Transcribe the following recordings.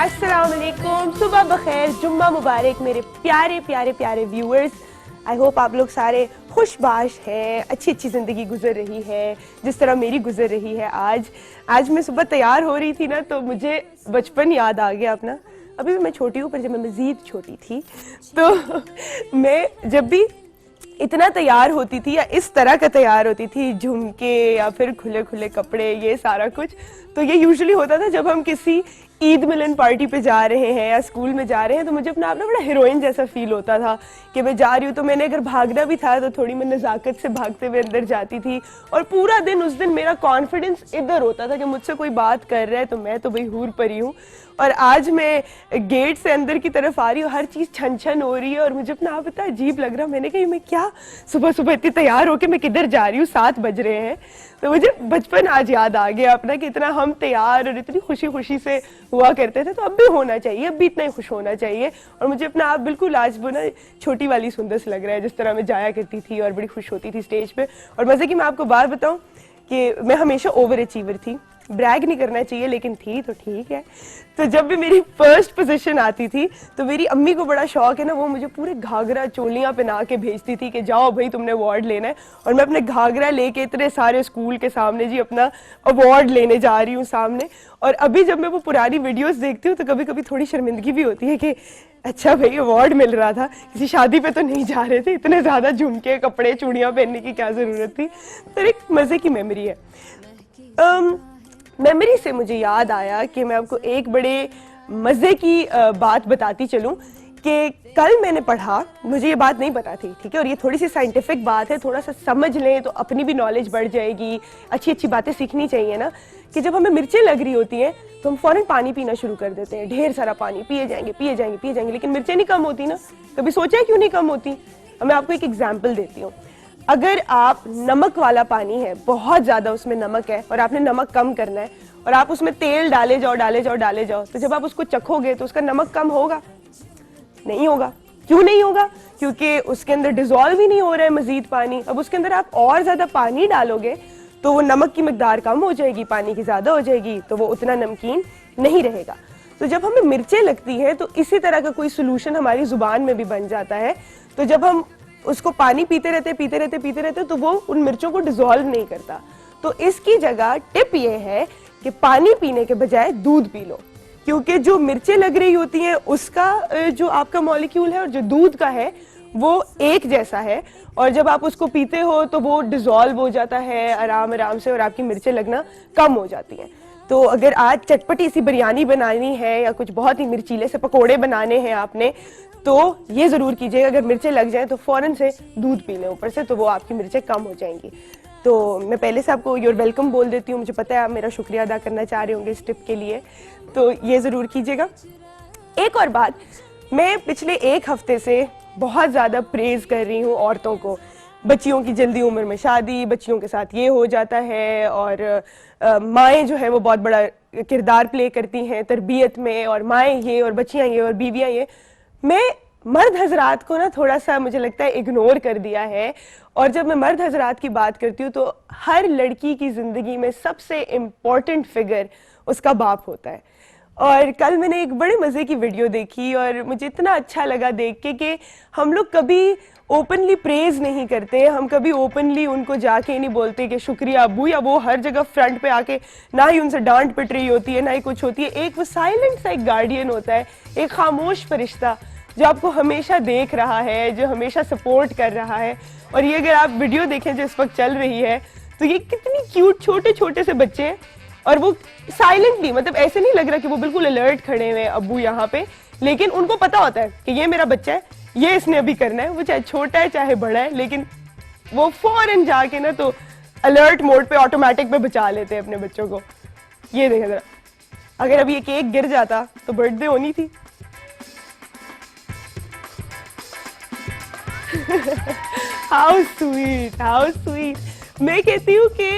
अस्सलाम वालेकुम, सुबह बखैर, जुम्मा मुबारक मेरे प्यारे प्यारे प्यारे व्यूअर्स। आई होप आप लोग सारे खुशबाश हैं, अच्छी अच्छी ज़िंदगी गुजर रही है जिस तरह मेरी गुजर रही है। आज मैं सुबह तैयार हो रही थी ना, तो मुझे बचपन याद आ गया अपना। अभी भी मैं छोटी हूँ, पर जब मैं मज़ीद छोटी थी तो मैं जब भी इतना तैयार होती थी या इस तरह का तैयार होती थी, झुमके या फिर खुले खुले कपड़े, ये सारा कुछ, तो ये यूजुअली होता था जब हम किसी ईद मिलन पार्टी पे जा रहे हैं या स्कूल में जा रहे हैं। तो मुझे अपना आप ना बड़ा हीरोइन जैसा फील होता था कि मैं जा रही हूँ। तो मैंने अगर भागना भी था तो थोड़ी मैं नज़ाकत से भागते हुए अंदर जाती थी, और पूरा दिन उस दिन मेरा कॉन्फिडेंस इधर होता था कि मुझसे कोई बात कर रहा है तो मैं तो भाई हूर परी हूँ। और आज मैं गेट से अंदर की तरफ आ रही हूँ, हर चीज़ छन छन हो रही है और मुझे अपना आप इतना अजीब लग रहा। मैंने कहा मैं क्या सुबह सुबह इतनी तैयार होके मैं किधर जा रही हूँ, 7 बज रहे हैं। तो मुझे बचपन आज याद आ गया अपना कि इतना हम तैयार और इतनी खुशी खुशी से हुआ करते थे। तो अब भी होना चाहिए, अब भी इतना ही खुश होना चाहिए। और मुझे अपना आप बिल्कुल आज वो ना छोटी वाली सुंदर लग रहा है, जिस तरह मैं जाया करती थी और बड़ी खुश होती थी स्टेज पे। और मज़े की मैं आपको बात बताऊँ कि मैं हमेशा ओवर अचीवर थी। ब्रैग नहीं करना चाहिए लेकिन थी तो ठीक है। तो जब भी मेरी फर्स्ट पोजीशन आती थी तो मेरी अम्मी को बड़ा शौक है ना, वो मुझे पूरे घाघरा चोलियाँ पहना के भेजती थी कि जाओ भाई तुमने अवार्ड लेना है। और मैं अपने घाघरा लेके इतने सारे स्कूल के सामने जी अपना अवार्ड लेने जा रही हूँ सामने। और अभी जब मैं वो पुरानी वीडियोस देखती हूँ तो कभी कभी थोड़ी शर्मिंदगी भी होती है कि अच्छा भाई अवार्ड मिल रहा था, किसी शादी पे तो नहीं जा रहे थे, इतने ज़्यादा झुमके कपड़े चूड़ियाँ पहनने की क्या ज़रूरत थी। तो एक मज़े की मेमोरी है। मेमोरी से मुझे याद आया कि मैं आपको एक बड़े मज़े की बात बताती चलूं कि कल मैंने पढ़ा, मुझे ये बात नहीं पता थी, ठीक है, और ये थोड़ी सी साइंटिफिक बात है, थोड़ा सा समझ लें तो अपनी भी नॉलेज बढ़ जाएगी। अच्छी अच्छी बातें सीखनी चाहिए ना, कि जब हमें मिर्चें लग रही होती हैं तो हम फ़ौरन पानी पीना शुरू कर देते हैं, ढेर सारा पानी पिए जाएंगे पिए जाएंगे पिए जाएंगे, लेकिन मिर्चें नहीं कम होती ना। कभी सोचा है क्यों नहीं कम होती? मैं आपको एक एग्जाम्पल देती हूँ। अगर आप नमक वाला पानी है, बहुत ज़्यादा उसमें नमक है और आपने नमक कम करना है और आप उसमें तेल डाले जाओ डाले जाओ डाले जाओ, तो जब आप उसको चखोगे तो उसका नमक कम होगा? नहीं होगा। क्यों नहीं होगा? क्योंकि उसके अंदर डिजोल्व ही नहीं हो रहा है मजीद पानी। अब उसके अंदर आप और ज़्यादा पानी डालोगे तो वो नमक की मिकदार कम हो जाएगी, पानी की ज़्यादा हो जाएगी, तो वो उतना नमकीन नहीं रहेगा। तो जब हमें मिर्चें लगती हैं तो इसी तरह का कोई सोल्यूशन हमारी ज़ुबान में भी बन जाता है। तो जब हम उसको पानी पीते रहते तो वो उन मिर्चों को डिजोल्व नहीं करता। तो इसकी जगह टिप ये है कि पानी पीने के बजाय दूध पी लो, क्योंकि जो मिर्चें लग रही होती हैं उसका जो आपका मॉलिक्यूल है और जो दूध का है वो एक जैसा है, और जब आप उसको पीते हो तो वो डिजोल्व हो जाता है आराम आराम से और आपकी मिर्चें लगना कम हो जाती हैं। तो अगर आज चटपटी सी बिरयानी बनानी है या कुछ बहुत ही मिर्चीले से पकोड़े बनाने हैं आपने, तो ये ज़रूर कीजिएगा, अगर मिर्चें लग जाएं तो फ़ौरन से दूध पी लें ऊपर से, तो वो आपकी मिर्चें कम हो जाएंगी। तो मैं पहले से आपको योर वेलकम बोल देती हूँ, मुझे पता है आप मेरा शुक्रिया अदा करना चाह रहे होंगे इस टिप के लिए, तो ये ज़रूर कीजिएगा। एक और बात, मैं पिछले 1 हफ्ते से बहुत ज़्यादा प्रेज़ कर रही हूँ औरतों को। बच्चियों की जल्दी उम्र में शादी, बच्चियों के साथ ये हो जाता है, और माएँ जो है वो बहुत बड़ा किरदार प्ले करती हैं तरबियत में, और माएँ ये और बच्चियाँ ये और बीवियाँ ये। मैं मर्द हजरात को ना थोड़ा सा मुझे लगता है इग्नोर कर दिया है, और जब मैं मर्द हजरात की बात करती हूँ तो हर लड़की की ज़िंदगी में सबसे इम्पोर्टेंट फिगर उसका बाप होता है। और कल मैंने एक बड़े मज़े की वीडियो देखी और मुझे इतना अच्छा लगा देख के कि हम लोग कभी ओपनली प्रेज नहीं करते, हम कभी ओपनली उनको जाके नहीं बोलते कि शुक्रिया अब्बू, या वो हर जगह फ्रंट पे आके ना ही उनसे डांट पिट रही होती है ना ही कुछ होती है। एक वो साइलेंट सा एक गार्डियन होता है, एक खामोश फरिश्ता जो आपको हमेशा देख रहा है, जो हमेशा सपोर्ट कर रहा है। और ये अगर आप वीडियो देखें जो इस वक्त चल रही है, तो ये कितनी क्यूट छोटे छोटे से बच्चे हैं, और वो साइलेंटली, मतलब ऐसे नहीं लग रहा कि वो बिल्कुल अलर्ट खड़े हुए अब्बू यहाँ पे, लेकिन उनको पता होता है कि ये मेरा बच्चा है, ये इसने अभी करना है, वो चाहे छोटा है चाहे बड़ा है, लेकिन वो फौरन जाके ना तो अलर्ट मोड पे ऑटोमेटिक पे बचा लेते हैं अपने बच्चों को। ये देखें जरा, अगर अभी ये केक गिर जाता तो बर्थडे होनी थी। How sweet, how sweet. मैं कहती हूँ कि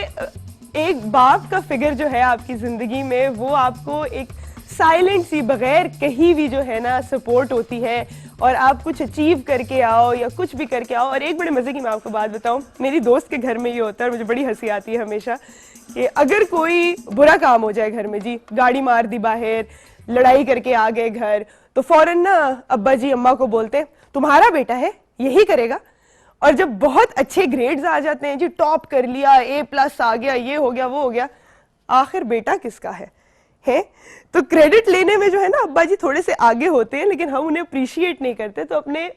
एक बाप का फिगर जो है आपकी जिंदगी में, वो आपको एक साइलेंट सी बगैर कहीं भी जो है ना सपोर्ट होती है, और आप कुछ अचीव करके आओ या कुछ भी करके आओ। और एक बड़े मजे की मैं आपको बात बताऊं, मेरी दोस्त के घर में ये होता है और मुझे बड़ी हंसी आती है हमेशा कि अगर कोई बुरा काम हो जाए घर में जी, गाड़ी मार दी बाहर, लड़ाई करके आ गए घर, तो फौरन ना अब्बा जी अम्मा को बोलते तुम्हारा बेटा है यही करेगा। और जब बहुत अच्छे ग्रेड्स आ जाते हैं जी, टॉप कर लिया, A+ आ गया, ये हो गया वो हो गया, आखिर बेटा किसका है? तो क्रेडिट लेने में जो है ना अब्बा जी थोड़े से आगे होते हैं, लेकिन हम उन्हें अप्रिशिएट नहीं करते। तो अपने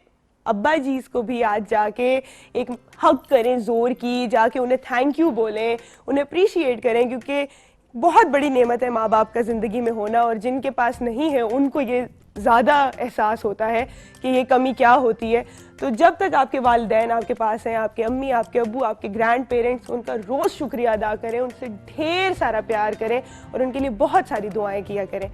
अब्बा जी को भी आज जाके एक हक करें जोर की, जाके उन्हें थैंक यू बोलें, उन्हें अप्रिशिएट करें, क्योंकि बहुत बड़ी नेमत है माँ बाप का ज़िंदगी में होना, और जिनके पास नहीं है उनको ये ज़्यादा एहसास होता है कि ये कमी क्या होती है। तो जब तक आपके वालिदैन आपके पास हैं, आपके अम्मी, आपके अब्बू, आपके ग्रैंड पेरेंट्स, उनका रोज़ शुक्रिया अदा करें, उनसे ढेर सारा प्यार करें और उनके लिए बहुत सारी दुआएं किया करें।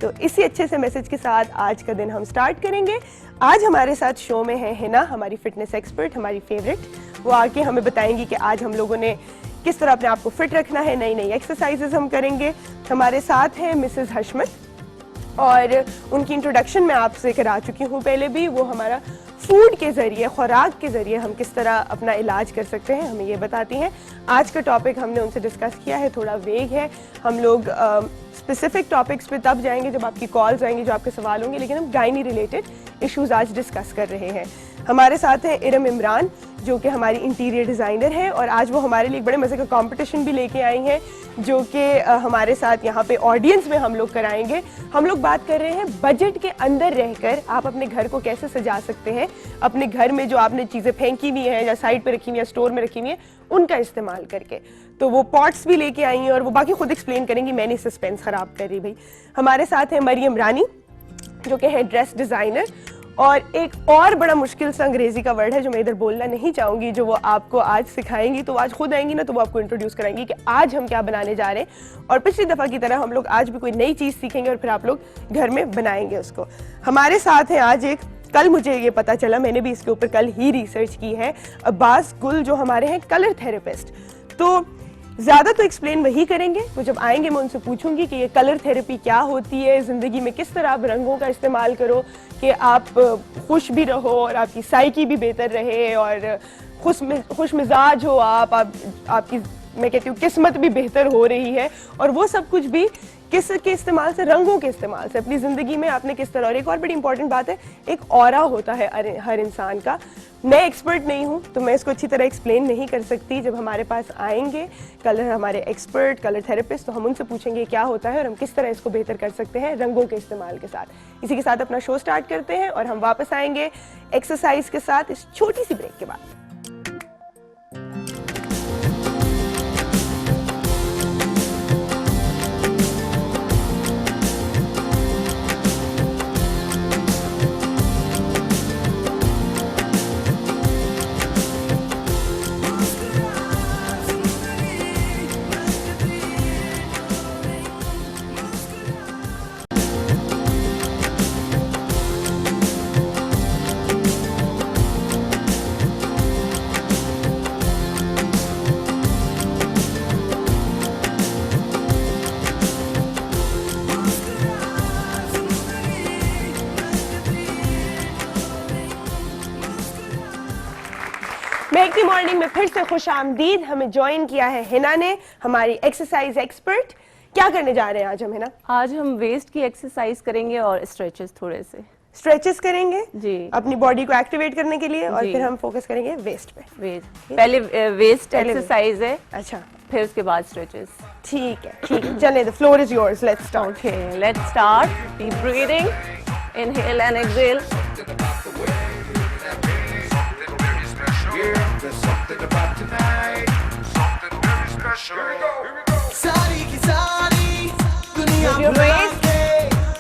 तो इसी अच्छे से मैसेज के साथ आज का दिन हम स्टार्ट करेंगे। आज हमारे साथ शो में है हिना, हमारी फिटनेस एक्सपर्ट, हमारी फेवरेट। वो आके हमें बताएंगी कि आज हम लोगों ने किस तरह अपने आप को फिट रखना है, नई नई एक्सरसाइजेज हम करेंगे। हमारे साथ हैं मिसेस हशमत, और उनकी इंट्रोडक्शन मैं आपसे करा चुकी हूँ पहले भी। वो हमारा फूड के ज़रिए, खुराक के ज़रिए हम किस तरह अपना इलाज कर सकते हैं, हमें ये बताती हैं। आज का टॉपिक हमने उनसे डिस्कस किया है, थोड़ा वेग है। हम लोग स्पेसिफिक टॉपिक्स पे तब जाएंगे जब आपकी कॉल्स आएंगी, जो आपके सवाल होंगे, लेकिन हम गायनी रिलेटेड इश्यूज आज डिस्कस कर रहे हैं। हमारे साथ हैं इरम इमरान, जो कि हमारी इंटीरियर डिज़ाइनर है, और आज वो हमारे लिए एक बड़े मज़े का कंपटीशन भी लेके आई हैं, जो कि हमारे साथ यहाँ पे ऑडियंस में हम लोग कराएंगे। हम लोग बात कर रहे हैं बजट के अंदर रहकर आप अपने घर को कैसे सजा सकते हैं, अपने घर में जो आपने चीज़ें फेंकी हुई हैं या साइड पे रखी हुई हैं, स्टोर में रखी हुई हैं, उनका इस्तेमाल करके। तो वो पॉट्स भी लेके आई हैं और वो बाकी खुद एक्सप्लेन करेंगी, मैं नहीं सस्पेंस ख़राब कर रही भाई। हमारे साथ है मरियम रानी, जो कि है ड्रेस डिज़ाइनर, और एक और बड़ा मुश्किल सा अंग्रेजी का वर्ड है जो मैं इधर बोलना नहीं चाहूँगी, जो वो आपको आज सिखाएंगी। तो आज खुद आएंगी ना, तो वो आपको इंट्रोड्यूस कराएंगी कि आज हम क्या बनाने जा रहे हैं, और पिछली दफ़ा की तरह हम लोग आज भी कोई नई चीज़ सीखेंगे और फिर आप लोग घर में बनाएंगे उसको। हमारे साथ है आज एक, कल मुझे ये पता चला, मैंने भी इसके ऊपर कल ही रिसर्च की है, अब्बास गुल, जो हमारे हैं कलर थेरेपिस्ट। तो ज़्यादा तो एक्सप्लेन वही करेंगे, तो जब आएंगे मैं उनसे पूछूंगी कि ये कलर थेरेपी क्या होती है, ज़िंदगी में किस तरह आप रंगों का इस्तेमाल करो कि आप खुश भी रहो और आपकी साइकी भी बेहतर रहे और खुश मिजाज हो आपकी मैं कहती हूँ किस्मत भी बेहतर हो रही है, और वो सब कुछ भी किस के इस्तेमाल से, रंगों के इस्तेमाल से अपनी ज़िंदगी में आपने किस तरह। और एक और बड़ी इंपॉर्टेंट बात है, एक ऑरा होता है हर इंसान का। मैं एक्सपर्ट नहीं हूँ तो मैं इसको अच्छी तरह एक्सप्लेन नहीं कर सकती। जब हमारे पास आएंगे कलर, हमारे एक्सपर्ट कलर थेरेपिस्ट, तो हम उनसे पूछेंगे क्या होता है और हम किस तरह इसको बेहतर कर सकते हैं रंगों के इस्तेमाल के साथ। इसी के साथ अपना शो स्टार्ट करते हैं और हम वापस आएंगे एक्सरसाइज के साथ इस छोटी सी ब्रेक के बाद। ब्रेक की मॉर्निंग में फिर से खुश आमदीद। हमें ज्वाइन किया है हिना ने, हमारी एक्सरसाइज एक्सपर्ट। क्या करने जा रहे हैं आज हम हिना? आज हम वेस्ट की एक्सरसाइज करेंगे और स्ट्रेचेस, थोड़े से स्ट्रेचेस करेंगे जी, अपनी बॉडी को एक्टिवेट करने के लिए, और फिर हम फोकस करेंगे वेस्ट पे। पहले वेस्ट एक्सरसाइज है, अच्छा, फिर उसके बाद स्ट्रेचेस। ठीक है चलिए, the floor is yours, let's start. Okay, let's start. Deep breathing, inhale and exhale. सारी की सारी दुनिया भुला के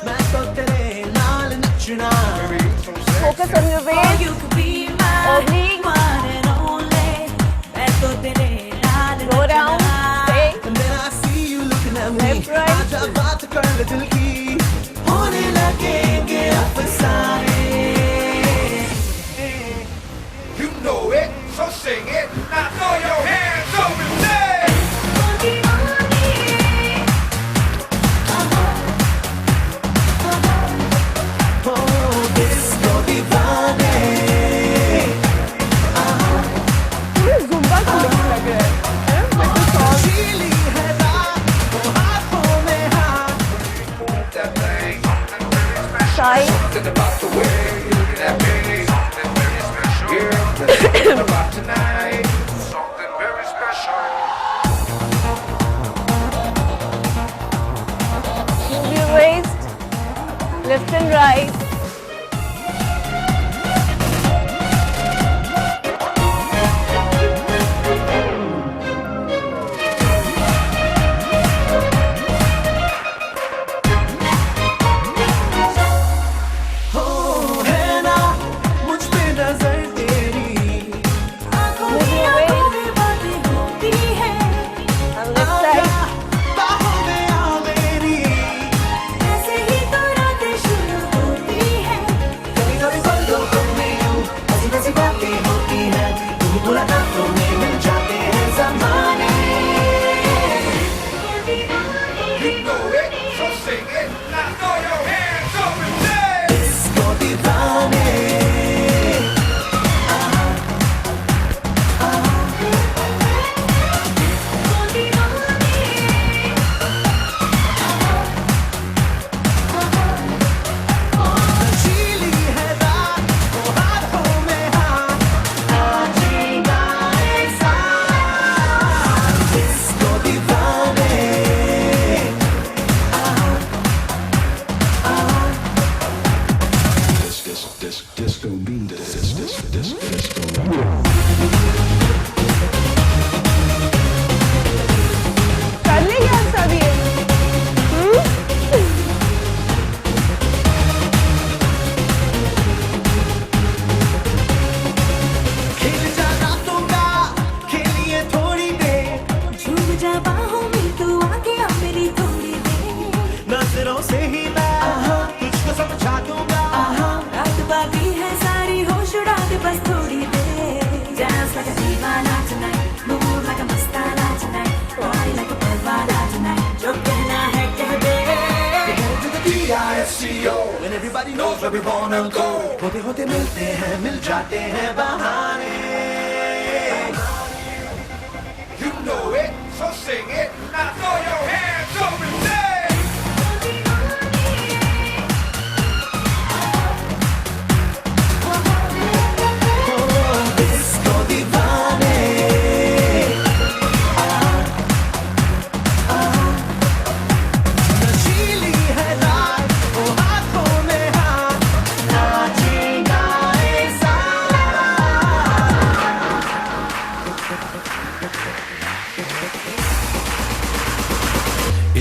मैं तो तेरे नाल नचना। Focus on your waist. Oblique. Go down. Stay. And then I see you looking at me. Left, right. आजा बात कर ले दिल की, होने लगेंगे अफसाने। You know it, so sing it. Now throw your hands up and say. Oh, disco दीवाने। Zumba को लग रहा है चीली है side. Something about the way you're looking at me. Something very special. Yeah, something about tonight. Something very special. Move your waist, left and right. हो है ना मुझ पे नजर तेरी Move your waist, and left side. बाहों में आ मेरी कभी कभी पलकों में यूं ऐसी वैसी बातें होती हैं तुम्हें मुलाकातों में मिल जाते हैं ज़माने You know it, so sing it. Now throw your hands up and say. इसको दीवाने नशीली है रात वो हाथों में हाथ आज गाए साथ इसको दीवाने Disco beat, disco rock. कर लेंगे आप सब ये खेल जा रातों का खेलिए थोड़ी देर नजरों से ही मैं तुझको समझा दूंगा बस थोड़ी देर Dance like a दीवाना tonight Move like a Mastana tonight Party like a Parwana tonight जो कहना है कह दे to the DISCO when everybody knows where we wanna go होते होते मिलते हैं मिल जाते हैं बहाने You know it, so sing it. Now throw your hands up and say. इसको दीवाने नशीली है रात वो हाथों में हाथ नाचे गाए साथ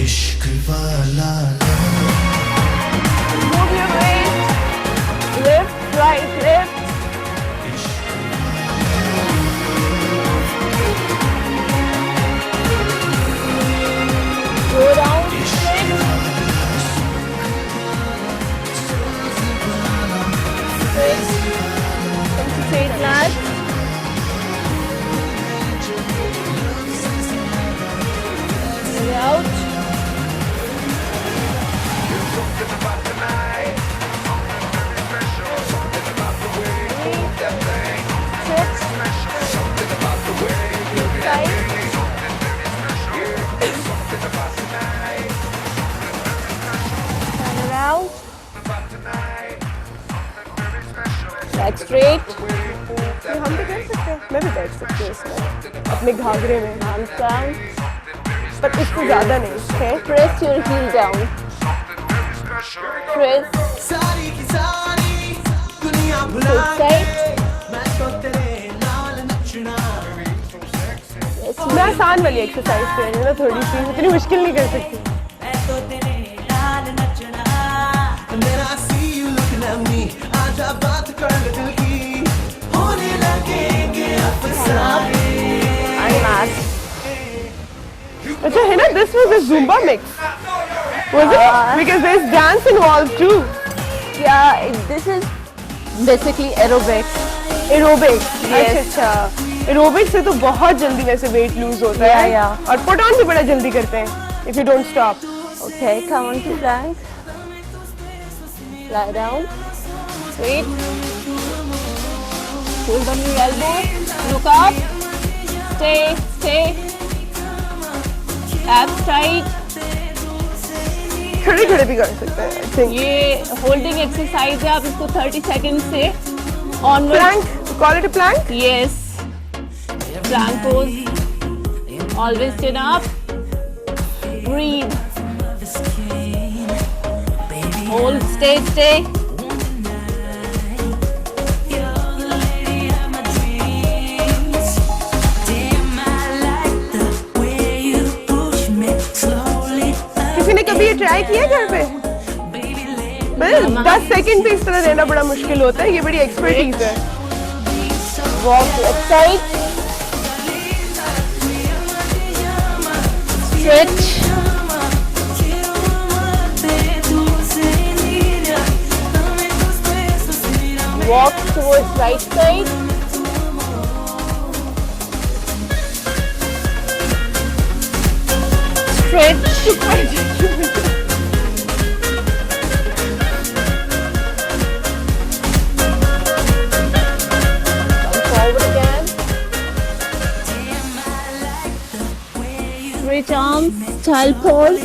इश्क वाला Move your waist, left, right, left. Go down, straight. Straight line. Way out. Turn around. Back straight. ये हम भी कर सकते हैं मैं भी बैठ सकती हूँ इसमें अपने घाघरे में Arms down. पर इसको ज्यादा नहीं है Press your heel down. Press. सारी की सारी दुनिया भुला Good के side. मैं तो तेरे नाल नचना Yes, मैं आसान वाली एक्सरसाइज कर रही हूँ ना थोड़ी सी इतनी मुश्किल नहीं कर सकती मैं तो तेरे नाल नचना मेरा see you looking at me आजा बात कर ले दिल की होने लगेंगे अफसाने and last. अच्छा है ना this was a Zumba mix was it because there is dance involved too Yeah, this is basically aerobics. aerobics Yes. अच्छा aerobics से तो बहुत जल्दी वैसे weight lose होता है Yeah, yeah. और put on भी बड़ा जल्दी करते हैं if you don't stop Okay, come on to plank. Lie down. Wait. Hold on your elbows. Look up. Stay. Abs tight. खड़े खड़े भी कर सकते हैं आई थिंक। ये होल्डिंग एक्सरसाइज है, आप इसको 30 सेकंड से onward. Plank, call it a plank. Yes. Plank pose. Always chin up. Breathe. Hold. Stay. Stay. किसी ने कभी ये ट्राई किया घर पे? बस 10 सेकंड भी इस तरह रहना बड़ा मुश्किल होता है, ये बड़ी एक्सपर्टीज है। Walk left side. Stretch. Walk towards right side. Stretch. Forward again. Switch arms, child pose.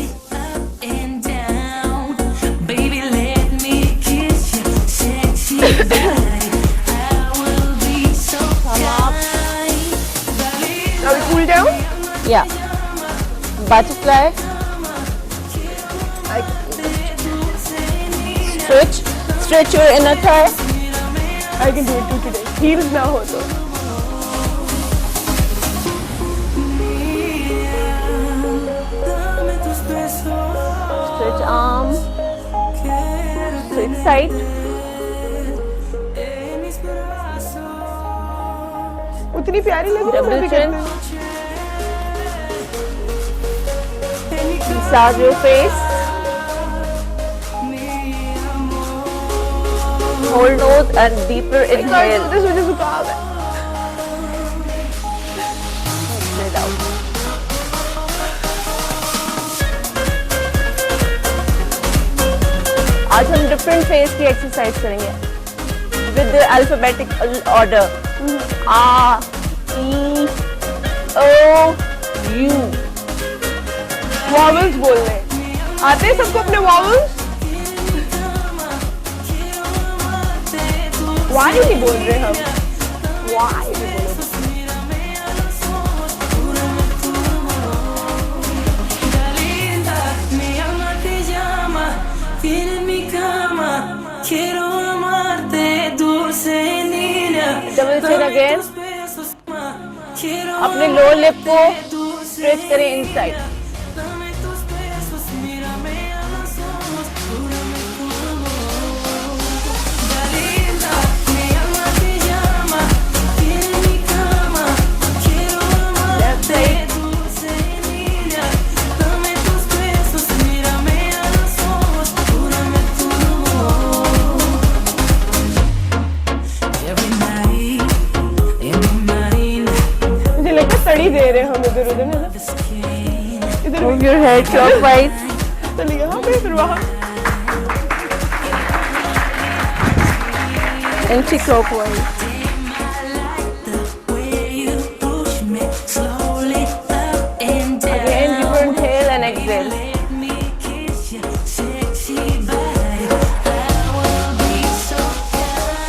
Come up. Now we cool down. Yeah. Butterfly. Stretch your inner thigh. I can do it too today. Heels ना हो तो। Stretch arm. Switch side. उतनी प्यारी लग रही है Double मैं भी chin. करती हूँ। Massage your face. Hold nose and deeper I can't inhale. do this, मुझे जुकाम है। Breathe out. आज हम डिफरेंट फेस की एक्सरसाइज करेंगे विद द अल्फाबेटिकल ऑर्डर। आ, ई, ओ, यू। वॉवल्स बोलने आते हैं सबको अपने वॉवल्स? वाई नहीं बोल रहे हम, वाई नहीं बोल रहे। Double chin again. अपने लोअर लिप को स्ट्रेच करें इनसाइड। Left side. मुझे लगता है सड़ी दे रहे हम इधर उधर, है ना? इधर Move your head clockwise. चलिए यहाँ पे फिर वहाँ। Anti-clockwise. Again, deeper inhale and exhale.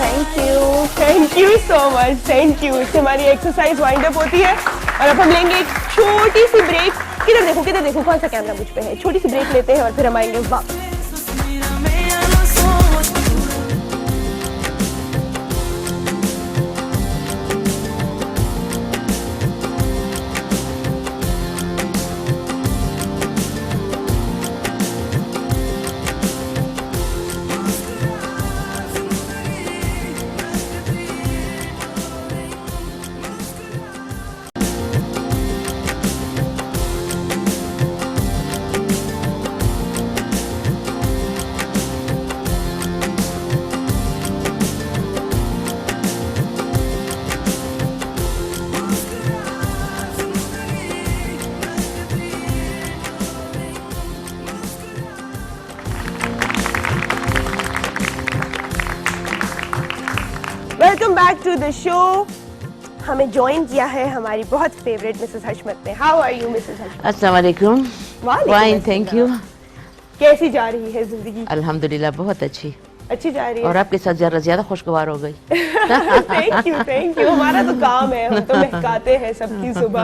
Thank you. Thank you so much, thank you. इससे हमारी एक्सरसाइज वाइंड अप होती है और अब हम लेंगे एक छोटी सी ब्रेक। किधर देखो कौन सा कैमरा मुझ पे है। छोटी सी ब्रेक लेते हैं और फिर हम आएंगे वापस। Welcome back to the show. हमें ज्वाइन किया है हमारी बहुत फेवरेट मिसेस हशमत ने। How are you Mrs Hashmat? Assalamu alaikum. वालेकुम Fine, अस्सलाम। thank you. कैसी जा रही है जिंदगी? अल्हम्दुलिल्लाह बहुत अच्छी, अच्छी जा रही और है। आपके साथ ज्यादा खुशगवार हो गई। Thank you. हमारा तो काम है, हम तो महकाते हैं सबकी सुबह।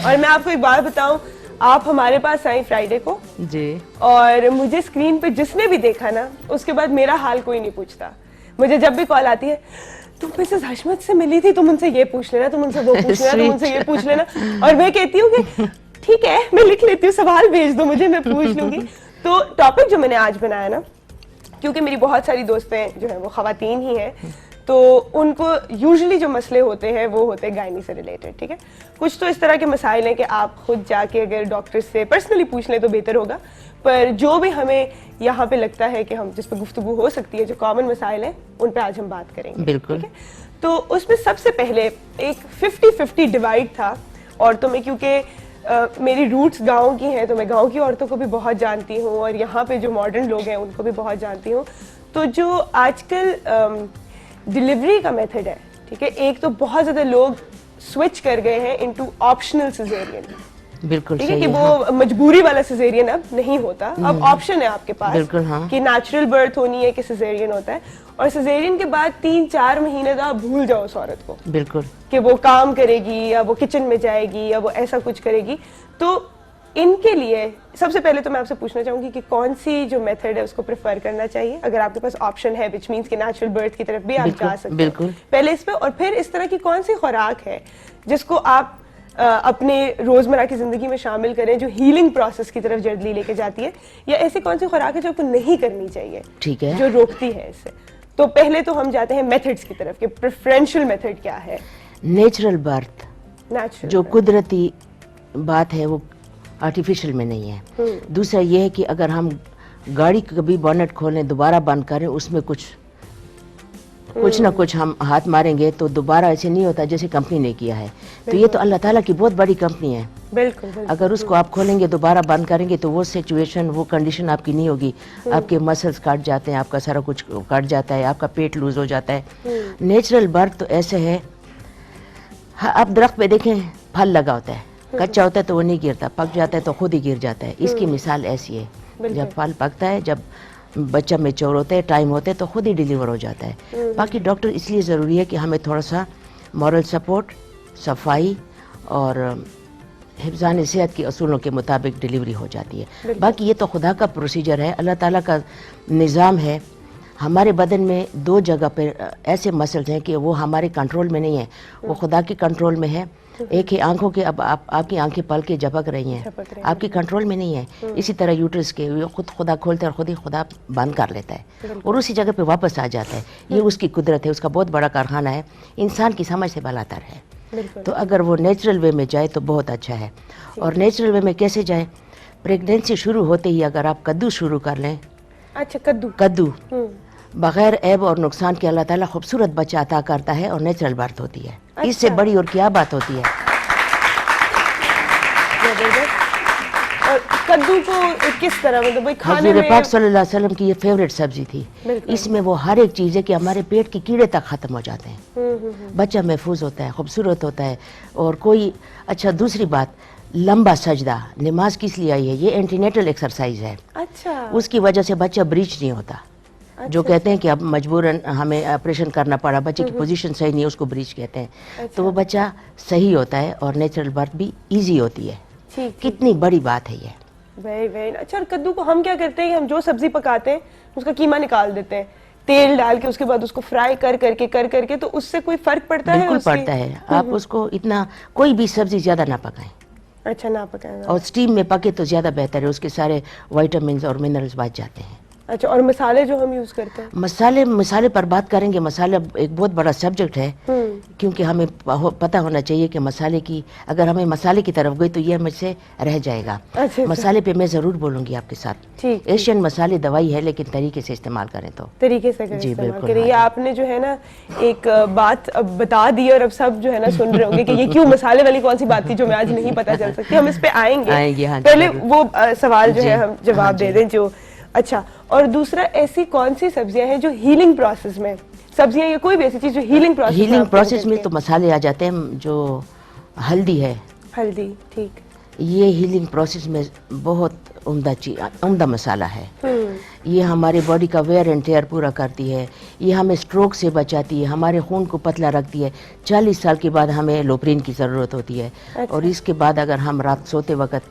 और मैं आपको एक बात बताऊं, आप हमारे पास आई फ्राइडे को जी, और मुझे स्क्रीन पे जिसने भी देखा ना, उसके बाद मेरा हाल कोई नहीं पूछता। मुझे जब भी कॉल आती है, तुम मिसेस हशमत से मिली थी, तुम उनसे ये पूछ लेना, तुम उनसे वो पूछ लेना, तुम उनसे ये पूछ लेना। और मैं कहती हूँ कि ठीक है, मैं लिख लेती हूँ, सवाल भेज दो मुझे, मैं पूछ लूंगी। तो टॉपिक जो मैंने आज बनाया ना, क्योंकि मेरी बहुत सारी दोस्तें जो है वो खवातीन ही हैं, तो उनको यूजुअली जो मसले होते हैं वो होते हैं गायनी से रिलेटेड, ठीक है। कुछ तो इस तरह के मसाइल हैं कि आप खुद जाके अगर डॉक्टर से पर्सनली पूछ लें तो बेहतर होगा, पर जो भी हमें यहाँ पे लगता है कि हम जिस पे गुफ्तगू हो सकती है, जो कॉमन मसाइल हैं, उन पे आज हम बात करेंगे। बिल्कुल। ठीक है? तो उसमें सबसे पहले एक 50-50 डिवाइड था औरतों में, क्योंकि मेरी रूट्स गांव की हैं, तो मैं गांव की औरतों को भी बहुत जानती हूँ और यहाँ पे जो मॉडर्न लोग हैं उनको भी बहुत जानती हूँ। तो जो आजकल डिलीवरी का मेथड है, ठीक है, एक तो बहुत ज़्यादा लोग स्विच कर गए हैं इनटू ऑप्शनल सिजेरियन, बिल्कुल ठीक है, सही कि है, वो हाँ। मजबूरी वाला सिजेरियन अब नहीं होता, अब ऑप्शन है आपके पास बिल्कुल, हाँ। कि नेचुरल बर्थ होनी है कि सिजेरियन होता है। और सिजेरियन के बाद 3-4 महीने तो आप भूल जाओ उस औरत को बिल्कुल। कि वो काम करेगी या वो किचन में जाएगी या वो ऐसा कुछ करेगी। तो इनके लिए सबसे पहले तो मैं आपसे पूछना चाहूंगी कि कौन सी जो मेथड है उसको प्रेफर करना चाहिए, अगर आपके पास ऑप्शन है, विच मींस कि नेचुरल बर्थ की तरफ भी आप जा सकते हैं। बिल्कुल। पहले इस पे, और फिर इस तरह की कौन सी खुराक है जिसको आप अपने रोजमर्रा की जिंदगी में शामिल करें, जो हीलिंग प्रोसेस की तरफ जल्दी लेके जाती है, या ऐसी कौन सी खुराक है जो आपको नहीं करनी चाहिए, ठीक है। जो रोकती है इससे। तो पहले तो हम जाते हैं मेथड्स की तरफ कि प्रेफरेंशियल मेथड क्या है। नेचुरल बर्थ नेचुरल जो कुदरती बात है वो आर्टिफिशियल में नहीं है। दूसरा ये है कि अगर हम गाड़ी कभी बॉनेट खोलें दोबारा बंद करें, उसमें कुछ ना कुछ हम हाथ मारेंगे तो दोबारा ऐसे नहीं होता जैसे कंपनी ने किया है। तो ये तो अल्लाह ताला की बहुत बड़ी कंपनी है। बिल्कुल, बिल्कुल। अगर उसको आप खोलेंगे दोबारा बंद करेंगे तो वो सिचुएशन, वो कंडीशन आपकी नहीं होगी। आपके मसल्स काट जाते हैं, आपका सारा कुछ काट जाता है, आपका पेट लूज हो जाता है। नेचुरल बर्थ तो ऐसे है, आप दरख्त पे देखें फल लगा होता है, कच्चा होता है तो वो नहीं गिरता, पक जाता है तो खुद ही गिर जाता है। इसकी मिसाल ऐसी है, जब फल पकता है, जब बच्चा मेच्योर होता है, टाइम होता है तो खुद ही डिलीवर हो जाता है। बाकी डॉक्टर इसलिए ज़रूरी है कि हमें थोड़ा सा मॉरल सपोर्ट, सफाई और हिफ्ज़ान सेहत के असूलों के मुताबिक डिलीवरी हो जाती है। बाकी ये तो खुदा का प्रोसीजर है, अल्लाह ताला का निज़ाम है। हमारे बदन में 2 जगह पर ऐसे मसल्स हैं कि वो हमारे कंट्रोल में नहीं है, वो खुदा के कंट्रोल में है। एक है आंखों के, अब आपकी आंखें पल के झपक रही हैं, आपकी कंट्रोल में नहीं है। इसी तरह यूट्रस के ये खुद खुदा खोलता है और खुद ही खुदा बंद कर लेता है और उसी जगह पे वापस आ जाता है। ये उसकी कुदरत है, उसका बहुत बड़ा कारखाना है, इंसान की समझ से बालातर है। तो अगर वो नेचुरल वे में जाए तो बहुत अच्छा है। और नेचुरल वे में कैसे जाए? प्रेगनेंसी शुरू होते ही अगर आप कद्दू शुरू कर लें, अच्छा, कद्दू। कद्दू बगैर ऐब और नुकसान के अल्लाह ताला खूबसूरत बच्चा अता करता है और नेचुरल बर्थ होती है। इससे बड़ी और क्या बात होती है? और कद्दू को किस तरह, मतलब भाई खाने हज़रत में? पाक सल्लल्लाहु अलैहि वसल्लम की ये फेवरेट सब्जी थी। इसमें वो हर एक चीज़ है कि हमारे पेट के कीड़े तक खत्म हो जाते हैं, बच्चा महफूज होता है, खूबसूरत होता है। और कोई अच्छा, दूसरी बात, लंबा सजदा, नमाज किस लिए आई है? ये एंटीनेटल एक्सरसाइज है, अच्छा, उसकी वजह से बच्चा ब्रीच नहीं होता। जो कहते हैं कि अब मजबूरन हमें ऑपरेशन करना पड़ा, बच्चे की पोजीशन सही नहीं है, उसको ब्रीच कहते हैं। तो वो बच्चा सही होता है और नेचुरल बर्थ भी इजी होती है। ठीक। कितनी बड़ी बात है ये। वेरी अच्छा। और कद्दू को हम क्या करते हैं कि हम जो सब्जी पकाते हैं उसका कीमा निकाल देते हैं, तेल डाल के, उसके बाद उसको फ्राई कर करके, तो उससे कोई फर्क पड़ता है? बिल्कुल पड़ता है। आप उसको इतना, कोई भी सब्जी ज्यादा ना पकाएं, अच्छा, ना पकाएं, और स्टीम में पके तो ज्यादा बेहतर है, उसके सारे विटामिन्स और मिनरल्स बच जाते हैं। अच्छा। और मसाले जो हम यूज करते हैं? मसाले पर बात करेंगे। मसाला एक बहुत बड़ा सब्जेक्ट है, क्योंकि हमें पता होना चाहिए कि मसाले की, अगर हमें मसाले की तरफ गई तो ये मुझसे रह जाएगा। अच्छा। मसाले पे मैं जरूर बोलूंगी आपके साथ। ठीक। एशियन मसाले दवाई है, लेकिन तरीके से इस्तेमाल करें तो तरीके से करें, जी, इस्तेमाल बिल्कुल, करें। ये हाँ। आपने जो है ना एक बात अब बता दी और अब सब जो है ना सुन रहे होंगे कि ये क्यों मसाले वाली कौन सी बात थी जो मैं आज नहीं पता चल सकती। हम इस पे आएंगे, हाँ जी, पहले जरूर। वो सवाल जो जी, है हम जवाब हाँ दे जी। दें जो। अच्छा। और दूसरा, ऐसी कौन सी सब्जियां हैं जो हीलिंग प्रोसेस में, सब्जियां या कोई भी ऐसी चीज जो हीलिंग प्रोसेस में तो मसाले आ जाते हैं। जो हल्दी है, हल्दी, ठीक, ये हीलिंग प्रोसेस में बहुत उम्दा मसाला है। ये हमारी बॉडी का वेयर एंड टेयर पूरा करती है, ये हमें स्ट्रोक से बचाती है, हमारे खून को पतला रखती है। 40 साल के बाद हमें लोप्रीन की ज़रूरत होती है। और इसके बाद अगर हम रात सोते वक्त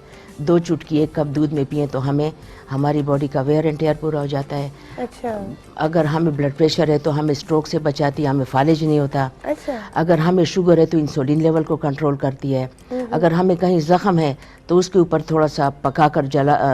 2 चुटकी 1 कप दूध में पिएं तो हमें हमारी बॉडी का वेयर एंड टेयर पूरा हो जाता है। अच्छा अगर हमें ब्लड प्रेशर है तो हमें स्ट्रोक से बचाती है, हमें फालिज नहीं होता। अच्छा अगर हमें शुगर है तो इंसुलिन लेवल को कंट्रोल करती है। अगर हमें कहीं ज़ख़म है तो उसके ऊपर थोड़ा सा पकाकर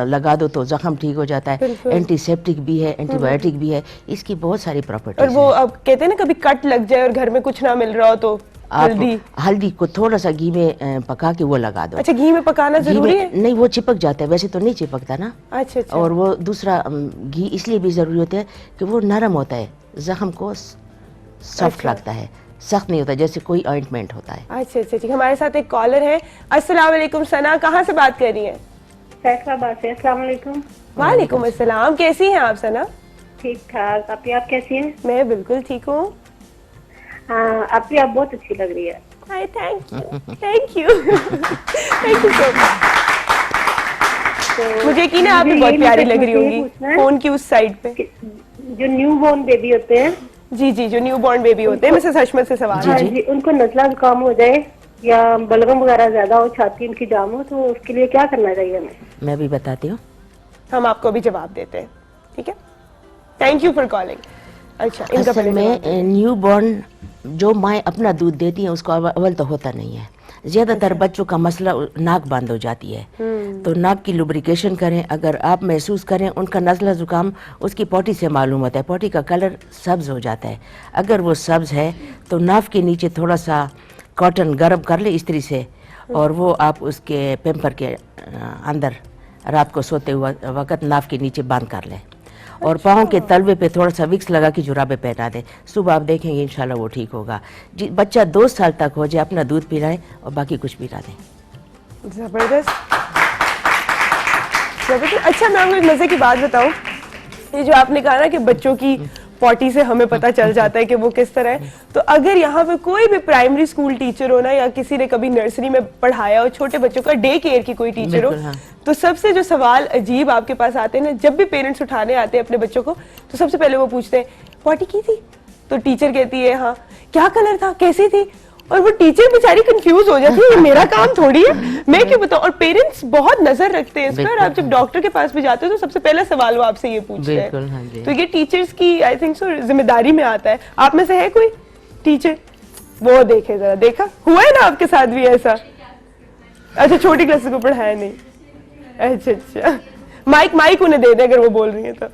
लगा दो तो ज़ख़म ठीक हो जाता है। एंटीसेप्टिक भी है, एंटीबायोटिक भी है, इसकी बहुत सारी और प्रॉपर्टीज वो हैं। अब कहते हैं ना कभी कट लग जाए और घर में कुछ ना मिल रहा हो तो आप हल्दी। हल्दी को थोड़ा सा घी में पका के वो लगा दो। अच्छा घी में पकाना घी जरूरी में है? नहीं, वो चिपक जाता है, वैसे तो नहीं चिपकता ना। अच्छा अच्छा और वो दूसरा घी इसलिए भी ज़रूरी होता है कि वो नरम होता है, ज़ख़म को सॉफ्ट लगता है, सख्त नहीं होता जैसे कोई ऑइंटमेंट होता है। अच्छा अच्छा ठीक। हमारे साथ एक कॉलर है। अस्सलाम वालेकुम सना, कहाँ से बात कर रही हैं? फैसलाबाद से। अस्सलाम वालेकुम। वालेकुम अस्सलाम, कैसी हैं आप सना? ठीक ठाक। आप कैसी हैं? मैं बिल्कुल ठीक हूँ। आप बहुत अच्छी लग रही है। Hi thank you thank you thank you so much. मुझे यकीन है आप भी मुझे बहुत ये प्यारी मतलब लग रही ये होंगी पूछना है फोन की उस साइड पे। कि जो न्यू बॉर्न बेबी होते हैं, जी जी, जो न्यू बॉर्न बेबी होते हैं, मिसेस हशमत से सवाल हाँ है। जी, उनको नज़ला जुकाम हो जाए या बलगम वगैरह ज्यादा हो, छाती उनकी जाम हो, तो उसके लिए क्या करना चाहिए हमें? मैं भी बताती हूँ। हम आपको अभी जवाब देते हैं, ठीक है? Thank you for calling. अच्छा इनका असल पहले जवाब दे। में न्यू बॉर्न जो माएँ अपना दूध देती हैं उसको अव्वल तो होता नहीं है। ज़्यादातर बच्चों का मसला नाक बंद हो जाती है, तो नाक की लुब्रिकेशन करें। अगर आप महसूस करें उनका नज़ला ज़ुकाम, उसकी पॉटी से मालूम होता है, पॉटी का कलर सब्ज़ हो जाता है। अगर वो सब्ज़ है तो नाफ के नीचे थोड़ा सा कॉटन गर्म कर ले इस्त्री से, और वो आप उसके पेम्पर के अंदर रात को सोते हुए वक्त नाफ के नीचे बंद कर लें, और पाँव के तलवे पे थोड़ा सा विक्स लगा के जुराबे पहना दें। सुबह आप देखेंगे इंशाल्लाह वो ठीक होगा। बच्चा 2 साल तक हो जाए अपना दूध पिलाएं और बाकी कुछ पिला दें। जबरदस्त जबरदस्त। अच्छा मैं आपको एक मजे की बात बताऊं, ये जो आपने कहा ना कि बच्चों की पॉटी से हमें पता चल जाता है कि वो किस तरह है, तो अगर यहाँ पे कोई भी प्राइमरी स्कूल टीचर हो ना, या किसी ने कभी नर्सरी में पढ़ाया हो छोटे बच्चों का, डे केयर की कोई टीचर हो, बिल्कुल, हाँ। तो सबसे जो सवाल अजीब आपके पास आते हैं ना, जब भी पेरेंट्स उठाने आते हैं अपने बच्चों को, तो सबसे पहले वो पूछते हैं पॉटी की थी? तो टीचर कहती है हाँ। क्या कलर था, कैसी थी? और वो टीचर बेचारी कंफ्यूज हो जाती है, ये मेरा काम थोड़ी है, मैं क्यों बताऊं। और पेरेंट्स बहुत नजर रखते हैं इस पर। आप जब डॉक्टर के पास भी जाते हो तो सबसे पहला सवाल वो आपसे ये पूछते बिल्कुल, हाँ जी। हैं। तो ये टीचर्स की आई थिंक सो जिम्मेदारी में आता है। आप में से है कोई टीचर? वो देखे जरा, देखा हुआ है ना आपके साथ भी ऐसा? अच्छा छोटी क्लास को पढ़ाया नहीं। अच्छा अच्छा, माइक उन्हें दे दे अगर वो बोल रही है तो।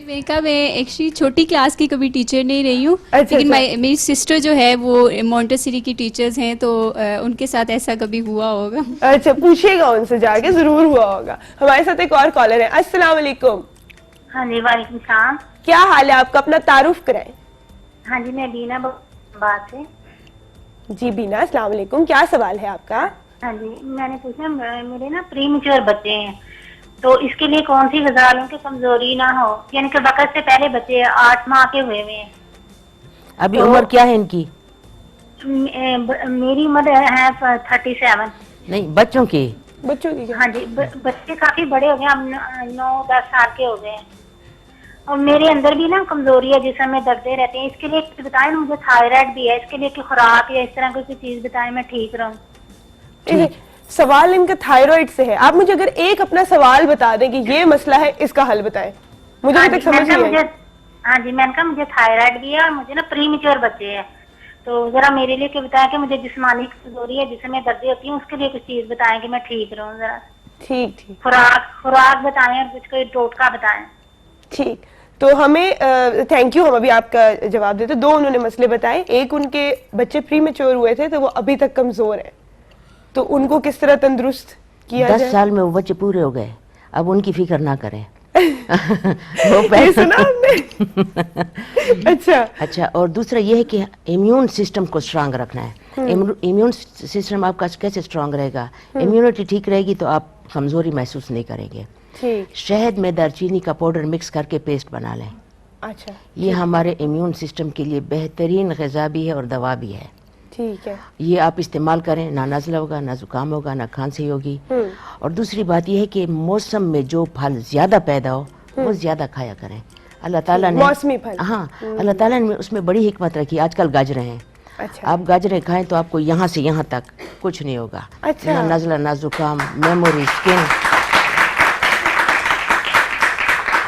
मैं एक्चुअली छोटी क्लास की कभी टीचर नहीं रही हूँ, अच्छा, लेकिन अच्छा। मेरी सिस्टर जो है वो मॉन्टेसरी की टीचर्स हैं, तो उनके साथ ऐसा कभी हुआ होगा। अच्छा पूछिएगा उनसे जाके, जरूर हुआ होगा। हमारे साथ एक और कॉलर है। अस्सलाम वालेकुम। हाँ जी, वालेकुम सलाम। क्या हाल है आपका? अपना तारुफ कराएं। हाँ जी, मैं बीना बात से। जी बीना, अस्सलाम वालेकुम। क्या सवाल है आपका? हाँ जी, मैंने पूछा मेरे ना प्री मैच्योर बच्चे हैं, तो इसके लिए कौन सी गज़ा लूं कि कमजोरी ना हो, यानी कि वक्त से पहले बच्चे 8 माह के हुए हुए हैं। अभी तो- उम्र क्या है इनकी? मेरी उम्र है 37। नहीं, बच्चों की। बच्चों की क्या? हाँ जी, बच्चे काफी बड़े हो गए, हम 9-10 साल के हो गए हैं, और मेरे अंदर भी ना कमजोरी है, जिसमें में दर्दे रहते हैं। इसके लिए कुछ बताएं, मुझे थायराइड भी है, इसके लिए कोई खुराक या इस तरह कोई चीज बताएं, मैं ठीक रहूं। सवाल इनका थायराइड से है। आप मुझे अगर एक अपना सवाल बता दें कि ये मसला है, इसका हल बताएं। मुझे हाँ अभी जी, तक समझ नहीं आई। हाँ जी, मैंने कहा मुझे थायराइड भी है और मुझे ना प्री मैच्योर बच्चे हैं, तो जरा मेरे लिए क्या बताएं कि मुझे जिस्मानी कमजोरी है, जिसमें दर्दें होती हैं, उसके लिए कुछ चीज बताएं कि मैं ठीक रहूं जरा। ठीक ठीक खुराक बताएं और कुछ कोई टोटका बताएं। ठीक। तो हमें थैंक यू, हम अभी आपका जवाब देते। 2 उन्होंने मसले बताए। एक, उनके बच्चे प्री मैच्योर हुए थे तो वो अभी तक कमजोर है, तो उनको किस तरह तंदुरुस्त किया 10 जाए? साल में वो बच्चे पूरे हो गए, अब उनकी फिक्र ना करें। ये सुना आपने? अच्छा और दूसरा ये है कि इम्यून सिस्टम को स्ट्रांग रखना है। इम्यून सिस्टम आपका कैसे स्ट्रांग रहेगा? इम्यूनिटी ठीक रहेगी तो आप कमजोरी महसूस नहीं करेंगे। ठीक। शहद में दालचीनी का पाउडर मिक्स करके पेस्ट बना लें। अच्छा ये हमारे इम्यून सिस्टम के लिए बेहतरीन ग़िज़ा भी है और दवा भी है। ठीक है। ये आप इस्तेमाल करें, ना नज़ला होगा, ना जुकाम होगा, ना खांसी होगी। और दूसरी बात ये है कि मौसम में जो फल ज्यादा पैदा हो वो ज्यादा खाया करें। अल्लाह ताला ने मौसमी फल। हाँ, अल्लाह ताला ने उसमें बड़ी हिकमत रखी। आजकल गाजरें हैं, अच्छा। आप गाजरें खाएं तो आपको यहाँ से यहाँ तक कुछ नहीं होगा। अच्छा। ना नज़ला, ना जुकाम, मेमोरी, स्किन।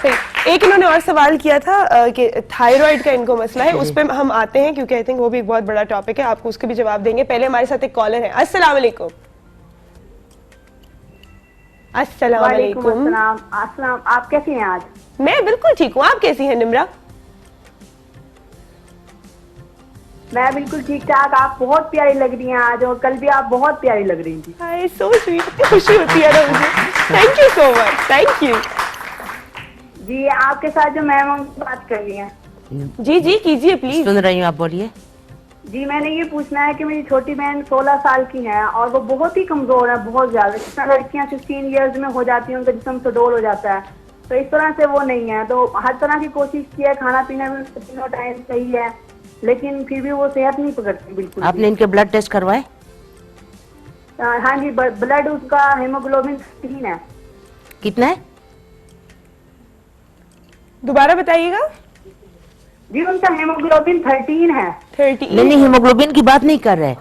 सही। एक इन्होंने और सवाल किया था कि थायराइड का इनको मसला है, उस पर हम आते हैं क्योंकि आई थिंक वो भी एक बहुत बड़ा टॉपिक है, आपको उसके भी जवाब देंगे। पहले हमारे साथ एक कॉलर है। अस्सलाम वालेकुम। अस्सलाम वालेकुम। अस्सलाम, आप कैसी हैं आज? मैं बिल्कुल ठीक हूँ, आप कैसी हैं निम्रा? मैं बिल्कुल ठीक ठाक। आप बहुत प्यारी लग रही हैं आज, और कल भी आप बहुत प्यारी लग रही थी। हाय, सो स्वीट। खुशी होती है ना मुझे। Thank you so much, thank you. जी, आपके साथ जो मैम बात करनी है। जी जी कीजिए प्लीज। सुन रही हूँ, आप बोलिए। जी, मैंने ये पूछना है कि मेरी छोटी बहन 16 साल की है और वो बहुत ही कमजोर है, बहुत ज्यादा। जिस तरह लड़कियां 16 इयर्स में हो जाती हैं, उनका जिस्म सडोल हो जाता है, तो इस तरह से वो नहीं है। तो हर तरह की कोशिश की है, खाना पीना भी तीनों टाइम सही है, लेकिन फिर भी वो सेहत नहीं पकड़ती बिल्कुल। आपने इनके ब्लड टेस्ट करवाए? हाँ जी, ब्लड उसका हेमोग्लोबिन 3 है। कितना है? दोबारा बताइएगा। जी, उनका हेमोग्लोबिन 13 है। 30। नहीं, हीमोग्लोबिन की बात नहीं कर रहे।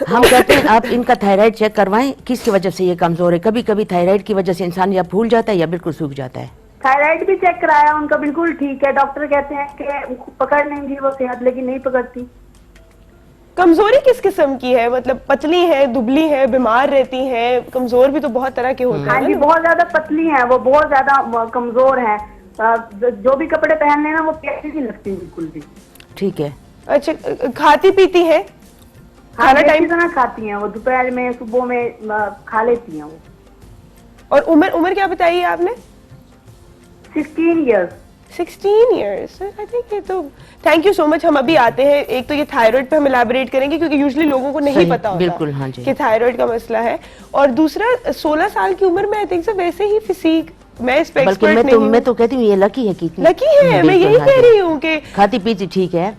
हम कहते हैं आप इनका थायराइड चेक करवाएं, किसकी वजह से ये कमजोर है। कभी कभी थायराइड की वजह से इंसान या फूल जाता है या बिल्कुल सूख जाता है। थायराइड भी चेक कराया, उनका बिल्कुल ठीक है। डॉक्टर कहते हैं कि पकड़ लेंगी वो सेहत, लेकिन नहीं पकड़ती। कमजोरी किस किस्म की है? मतलब पतली है, दुबली है, बीमार रहती है? कमजोर भी तो बहुत तरह के होते हाँ हैं जी, ना? बहुत ज्यादा पतली है वो, बहुत ज्यादा कमजोर है। जो भी कपड़े पहन लेना वो प्यारी नहीं लगती बिल्कुल भी। ठीक है। अच्छा, खाती पीती है? हाँ, खाना टाइम खाना खाती हैं वो, दोपहर में सुबह में खा लेती हैं वो। और उम्र उम्र क्या बताई है आपने? 16 इयर्स। 16 इयर्स। आई थिंक ये तो थैंक यू सो मच। हम अभी आते हैं, एक तो ये थायराइड पे हम इलैबोरेट करेंगे क्योंकि यूजुअली लोगों को नहीं सही, पता होता बिल्कुल, हाँ जी। कि थायराइड का मसला है। और दूसरा 16 साल की उम्र में आई थिंक सब वैसे ही फिजिक, मैं इस पे बल्कि एक्सपर्ट नहीं हूँ। मैं तो कहती हूँ ये लकी है कि लकी है, मैं यही कह रही हूँ कि खाती पीती ठीक है,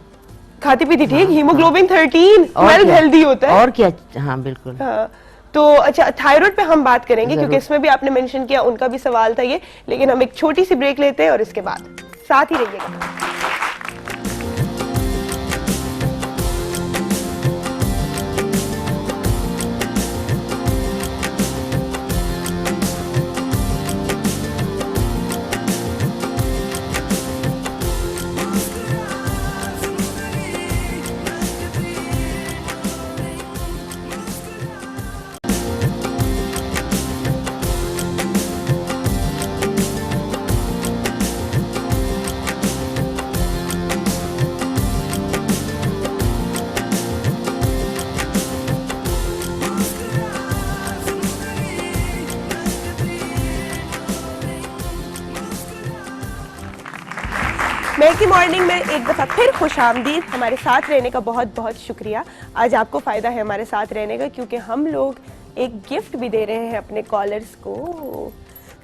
खाती पीती ठीक, हीमोग्लोबिन 13, और वेल क्या? हेल्दी होता है। और क्या। हाँ बिल्कुल। हाँ, तो अच्छा थायराइड पे हम बात करेंगे जरूर। क्योंकि इसमें भी आपने मेंशन किया, उनका भी सवाल था ये। लेकिन हम एक छोटी सी ब्रेक लेते हैं और इसके बाद साथ ही रहिएगा। महकी मॉर्निंग में एक दफ़ा फिर खुशामदीद। हमारे साथ रहने का बहुत बहुत शुक्रिया। आज आपको फ़ायदा है हमारे साथ रहने का, क्योंकि हम लोग एक गिफ्ट भी दे रहे हैं अपने कॉलर्स को।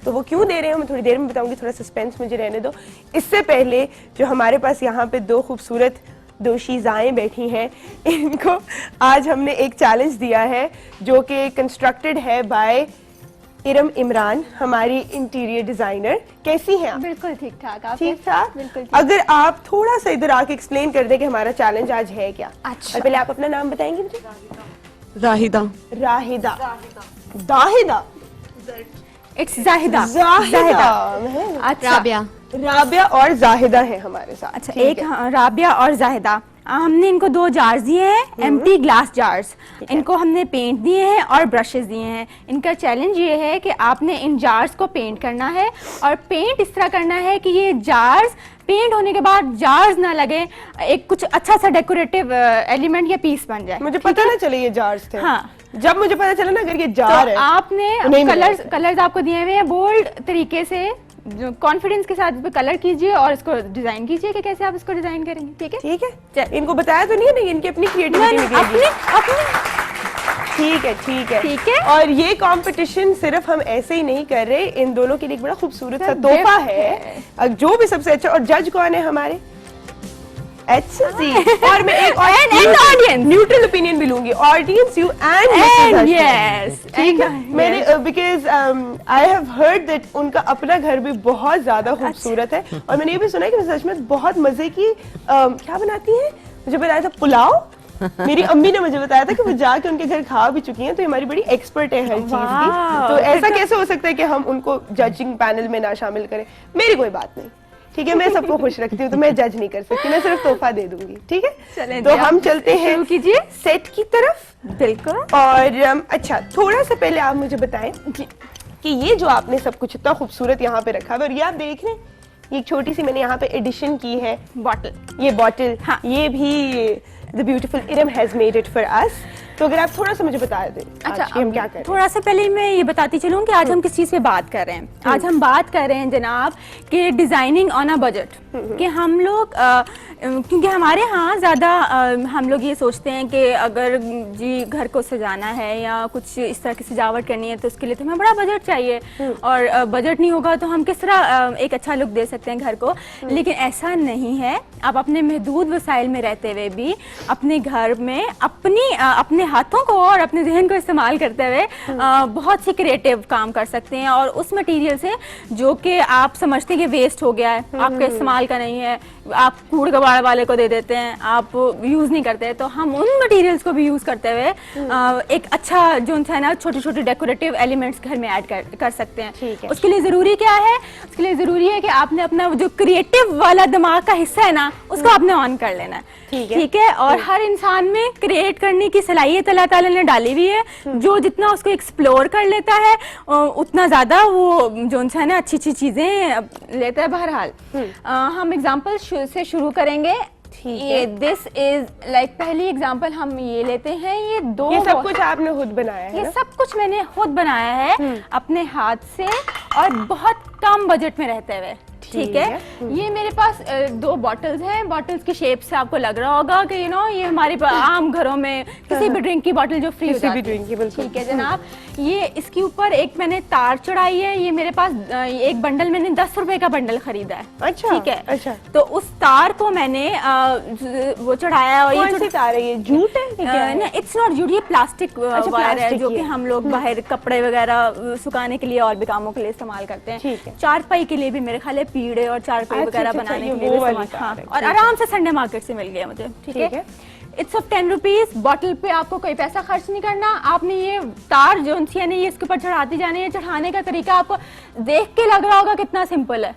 तो वो क्यों दे रहे हैं मैं थोड़ी देर में बताऊंगी, थोड़ा सस्पेंस मुझे रहने दो। इससे पहले जो हमारे पास यहाँ पे दो खूबसूरत दोशीज़ाएँ बैठी हैं, इनको आज हमने एक चैलेंज दिया है जो कि कंस्ट्रक्टेड है बाय इरम इमरान, हमारी इंटीरियर डिजाइनर। कैसी हैं आप? बिल्कुल ठीक ठाक। आप ठीक ठाक। बिल्कुल ठीक। अगर आप थोड़ा सा इधर आके एक्सप्लेन कर दें कि हमारा चैलेंज आज है क्या। अच्छा। और पहले आप अपना नाम बताएंगे मुझे? राहिदा। राहिदा। दाहिदा। इट्स जाहिदा। जाहिदा। अच्छा। राबिया। राबिया और जाहिदा है हमारे साथ। अच्छा, एक राबिया और जाहिदा। हमने इनको 2 जार्स दिए हैं, एम्प्टी ग्लास जार्स। इनको हमने पेंट दिए हैं और ब्रशेस दिए हैं। इनका चैलेंज ये है कि आपने इन जार्स को पेंट करना है, और पेंट इस तरह करना है कि ये जार्स पेंट होने के बाद जार्स ना लगे, एक कुछ अच्छा सा डेकोरेटिव एलिमेंट या पीस बन जाए। मुझे पता ना चले ये जार्स थे। हाँ, जब मुझे पता चला ना अगर ये जार है, तो आपने नहीं कलर्स आपको दिए हुए हैं, बोल्ड तरीके से कॉन्फिडेंस के साथ इस पे कलर कीजिए और इसको डिजाइन कीजिए कि कैसे आप इसको डिजाइन करेंगे। ठीक है? ठीक है। इनको बताया तो नहीं है ना, इनकी अपनी क्रिएटिविटी में अपने ठीक है, ठीक है, ठीक है। और ये कंपटीशन सिर्फ हम ऐसे ही नहीं कर रहे, इन दोनों के लिए एक बड़ा खूबसूरत सा तोहफा है। जो भी सबसे अच्छा, और जज कौन है हमारे? अच्छा जी। और मैं एक और And audience. न्यूट्रल ओपिनियन भी लूंगी, audience you and And yes, ठीक है। and मैंने because I have heard that उनका अपना घर भी बहुत ज्यादा खूबसूरत है, और मैंने ये भी सुना है कि मिसेस हशमत बहुत मजे की क्या बनाती हैं, मुझे बताया था पुलाव। मेरी अम्मी ने मुझे बताया था कि वो जाके उनके घर खा भी चुकी हैं, तो ये हमारी बड़ी एक्सपर्ट है हर चीज की। वाह, तो ऐसा कैसे हो सकता है कि हम उनको जजिंग पैनल में ना शामिल करें? मेरी कोई बात नहीं, ठीक है, मैं सबको खुश रखती हूँ, तो मैं जज नहीं कर सकती, मैं सिर्फ तोहफा दे दूंगी, ठीक है। चलें तो जी, हम आप चलते हैं शुरू कीजिए। सेट की तरफ। बिल्कुल। और अच्छा, थोड़ा सा पहले आप मुझे बताएं कि ये जो आपने सब कुछ इतना खूबसूरत यहाँ पे रखा है, और ये आप देख रहे हैं, ये एक छोटी सी मैंने यहाँ पे एडिशन की है बॉटल। ये बॉटल, हाँ। ये भी the beautiful Iram has made it for us. तो अगर आप थोड़ा सा मुझे बता दें अच्छा, आज की हम क्या कर रहे हैं। थोड़ा सा पहले मैं ये बताती चलूँ कि आज हम किस चीज़ पे बात कर रहे हैं। आज हम बात कर रहे हैं जनाब कि डिज़ाइनिंग ऑन अ बजट, कि हम लोग क्योंकि हमारे यहाँ ज़्यादा हम लोग ये सोचते हैं कि अगर जी घर को सजाना है या कुछ इस तरह की सजावट करनी है तो उसके लिए तो हमें बड़ा बजट चाहिए, और बजट नहीं होगा तो हम किस तरह एक अच्छा लुक दे सकते हैं घर को। लेकिन ऐसा नहीं है, आप अपने महदूद वसाइल में रहते हुए भी अपने घर में अपने हाथों को और अपने जहन को इस्तेमाल करते हुए बहुत सी क्रिएटिव काम कर सकते हैं, और उस मटेरियल से जो कि आप समझते हैं कि वेस्ट हो गया है, आपके इस्तेमाल का नहीं है, आप कूड़ कबाड़ वाले को दे देते हैं, आप यूज़ नहीं करते, तो हम उन मटेरियल्स को भी यूज़ करते हुए एक अच्छा जो है ना छोटे छोटे डेकोरेटिव एलिमेंट्स घर में ऐड कर सकते हैं। उसके लिए ज़रूरी क्या है? उसके लिए ज़रूरी है कि आपने अपना जो क्रिएटिव वाला दिमाग का हिस्सा है ना उसको आपने ऑन कर लेना है, ठीक है। और हर इंसान में क्रिएट करने की सलाहियत अल्लाह ताला ने डाली हुई है, जो जितना उसको एक्सप्लोर कर लेता है उतना ज़्यादा वो जो है ना अच्छी अच्छी चीज़ें लेता है। बहरहाल हम एग्जाम्पल से शुरू करेंगे। ये दिस इज लाइक पहली एग्जांपल हम ये लेते हैं, ये सब कुछ आपने खुद बनाया है? ये सब कुछ मैंने खुद बनाया है अपने हाथ से और बहुत कम बजट में रहते हुए, ठीक है। ये मेरे पास 2 बॉटल्स हैं। बॉटल्स की शेप से आपको लग रहा होगा कि ये हमारे आम घरों में किसी भी ड्रिंक की बॉटल जो फ्री हो जाती है, ठीक है जनाब। ये इसके ऊपर एक मैंने तार चढ़ाई है। ये मेरे पास एक बंडल मैंने 10 रुपए का बंडल खरीदा है, अच्छा, ठीक है। अच्छा। तो उस तार को मैंने वो चढ़ाया। और कौन सी तार है? ये जूट है? इट्स नॉट जूट, ये प्लास्टिक वायर है जो कि हम लोग बाहर कपड़े वगैरह सुखाने के लिए और भी कामों के लिए इस्तेमाल करते हैं। चारपाई के लिए भी मेरे ख्याल है पीढ़े और चारपाई वगैरह बनाने के लिए भी इस्तेमाल, हाँ, और आराम से संडे मार्केट से मिल गया मुझे, ठीक है। It's of 10 rupees. बॉटल पे आपको कोई पैसा खर्च नहीं करना। आपने ये तार जो है ये इसके ऊपर चढ़ाती जानी है। चढ़ाने का तरीका आपको देख के लग रहा होगा कितना सिंपल है,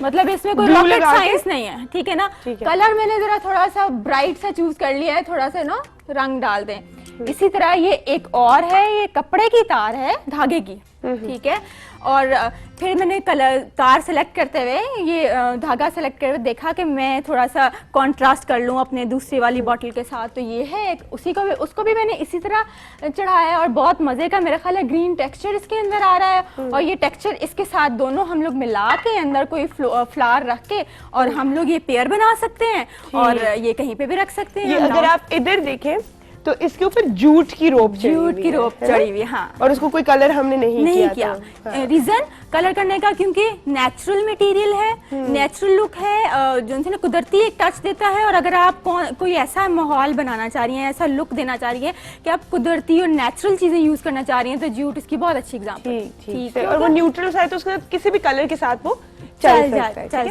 मतलब इसमें कोई रॉकेट साइंस नहीं है, ठीक है ना। कलर मैंने जरा थोड़ा सा ब्राइट सा चूज कर लिया है, थोड़ा सा ना रंग डाल दें। इसी तरह ये एक और है, ये कपड़े की तार है धागे की, ठीक है। और फिर मैंने कलर तार सेलेक्ट करते हुए ये धागा सेलेक्ट करके देखा कि मैं थोड़ा सा कंट्रास्ट कर लूँ अपने दूसरी वाली बॉटल के साथ। तो ये है एक, उसको भी मैंने इसी तरह चढ़ाया है और बहुत मज़े का मेरा ख्याल है ग्रीन टेक्सचर इसके अंदर आ रहा है। और ये टेक्सचर इसके साथ दोनों हम लोग मिला के अंदर कोई फ्लावर रख के और हम लोग ये पेयर बना सकते हैं और ये कहीं पे भी रख सकते हैं। अगर आप इधर देखें तो इसके ऊपर जूट की रोप चढ़ी हुई, हाँ। और उसको कोई कलर हमने नहीं किया। हाँ। रीजन कलर करने का क्योंकि नेचुरल मटेरियल है, नेचुरल लुक है, जो है ना कुदरती एक टच देता है। और अगर आप कोई ऐसा माहौल बनाना चाह रही हैं, ऐसा लुक देना चाह रही हैं कि आप कुदरती और नेचुरल चीजें यूज करना चाह रही हैं, तो जूट इसकी बहुत अच्छी एग्जांपल है, ठीक है। और वो न्यूट्रल है तो उसके साथ किसी भी कलर के साथ वो चल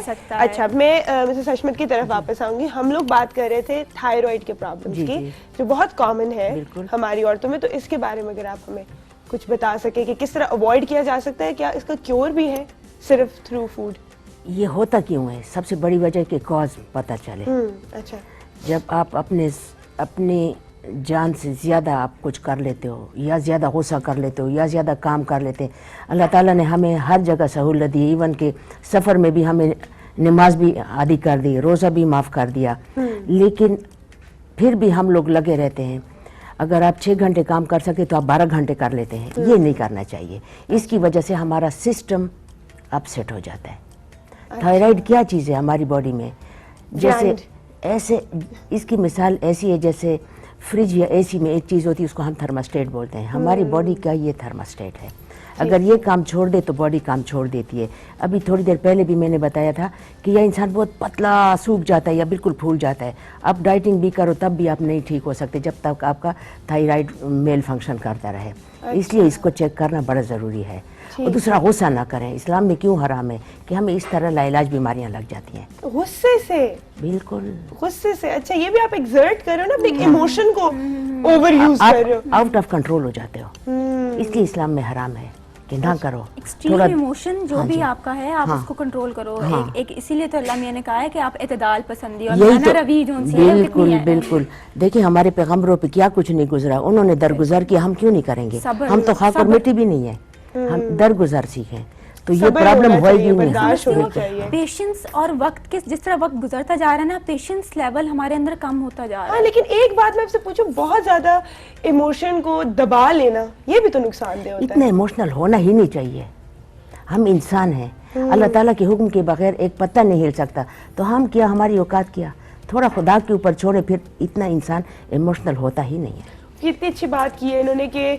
सकता है। अच्छा, मैं मिसेस हशमत की तरफ वापस आऊंगी। हम लोग बात कर रहे थे थायराइड के प्रॉब्लम्स की, जो बहुत कॉमन है हमारी औरतों में। तो इसके बारे में अगर आप हमें कुछ बता सके कि किस तरह अवॉइड किया जा सकता है, क्या इसका क्योर भी है सिर्फ थ्रू फूड? ये होता क्यों है, सबसे बड़ी वजह के कॉज पता चले। अच्छा, जब आप अपनी जान से ज़्यादा आप कुछ कर लेते हो या ज़्यादा गुस्सा कर लेते हो या ज़्यादा काम कर लेते हैं, अल्लाह ताला ने हमें हर जगह सहूलत दी। इवन के सफ़र में भी हमें नमाज भी आदि कर दी, रोज़ा भी माफ़ कर दिया, लेकिन फिर भी हम लोग लगे रहते हैं। अगर आप 6 घंटे काम कर सके तो आप 12 घंटे कर लेते हैं। ये नहीं करना चाहिए। इसकी वजह से हमारा सिस्टम अपसेट हो जाता है। थायराइड क्या चीज़ है हमारी बॉडी में? जैसे ऐसे इसकी मिसाल ऐसी है जैसे फ्रिज या एसी में एक चीज़ होती है, उसको हम थर्मास्टेट बोलते हैं। हमारी बॉडी का ये थर्मास्टेट है। अगर ये काम छोड़ दे तो बॉडी काम छोड़ देती है। अभी थोड़ी देर पहले भी मैंने बताया था कि यह इंसान बहुत पतला सूख जाता है या बिल्कुल फूल जाता है, आप डाइटिंग भी करो तब भी आप नहीं ठीक हो सकते जब तक आपका थायराइड मेल फंक्शन करता रहे। इसलिए इसको चेक करना बड़ा ज़रूरी है। और दूसरा, गुस्सा ना करें। इस्लाम में क्यों हराम है कि हमें इस तरह लाइलाज बीमारियां लग जाती हैं, गुस्से से। बिल्कुल गुस्से से। अच्छा, ये भी आप एक्सर्ट कर रहे हो ना, अपने इमोशन को ओवर यूज कर रहे हो, आप आउट ऑफ कंट्रोल हो जाते हो। इसलिए इस्लाम में हराम है कि ना करो। एक्सट्रीम इमोशन जो हाँ भी जी। आपका है आप हाँ। उसको कंट्रोल करो। हाँ। एक इसीलिए तो अल्लाह मियां ने कहा है कि आप इतदाल पसंदी और यही माना तो, रवी जो उनसे है, वो बिल्कुल कितनी है। बिल्कुल। देखिए हमारे पैगम्बरों पे क्या कुछ नहीं गुजरा, उन्होंने दरगुजर किया, हम क्यों नहीं करेंगे? सब्र, हम तो खाक और सब्र। मिट्टी भी नहीं है, हम दरगुजर सीखें तो ये सब्र प्रॉब्लम होना होएगी चाहिए, नहीं। बर्दाश्त होनी बिल्कुल। चाहिए। पेशेंस और वक्त के जिस तरह वक्त गुजरता जा रहा है ना, पेशेंस लेवल हमारे अंदर कम होता जा रहा हाँ, है। लेकिन एक बात मैं आपसे पूछूं, बहुत ज्यादा इमोशन को दबा लेना ये भी तो नुकसानदेह होता इतना इमोशनल होना ही नहीं चाहिए। हम इंसान हैं, अल्लाह ताला के हुक्म के बगैर एक पत्ता नहीं हिल सकता, तो हम क्या, हमारी औकात क्या? थोड़ा खुदा के ऊपर छोड़े, फिर इतना इंसान इमोशनल होता ही नहीं है। है। कितनी अच्छी बात की है इन्होंने कि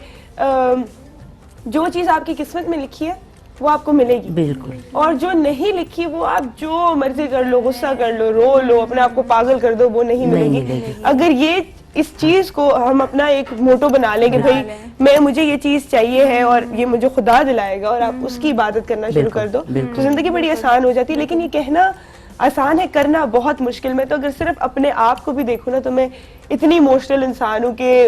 जो चीज आपकी किस्मत में लिखी है वो आपको मिलेगी, बिल्कुल। और जो नहीं लिखी वो आप जो मर्जी कर लो, गुस्सा कर लो, रो लो, अपने आप को पागल कर दो, वो नहीं मिलेगी। मिलेगी। अगर ये इस चीज को हम अपना एक मोटो बना लें कि भाई मुझे ये चीज चाहिए है और ये मुझे खुदा दिलाएगा, और आप उसकी इबादत करना शुरू कर दो, तो जिंदगी बड़ी आसान हो जाती है। लेकिन ये कहना आसान है, करना बहुत मुश्किल। में तो अगर सिर्फ अपने आप को भी देखूं ना, तो मैं इतनी इमोशनल इंसान हूँ कि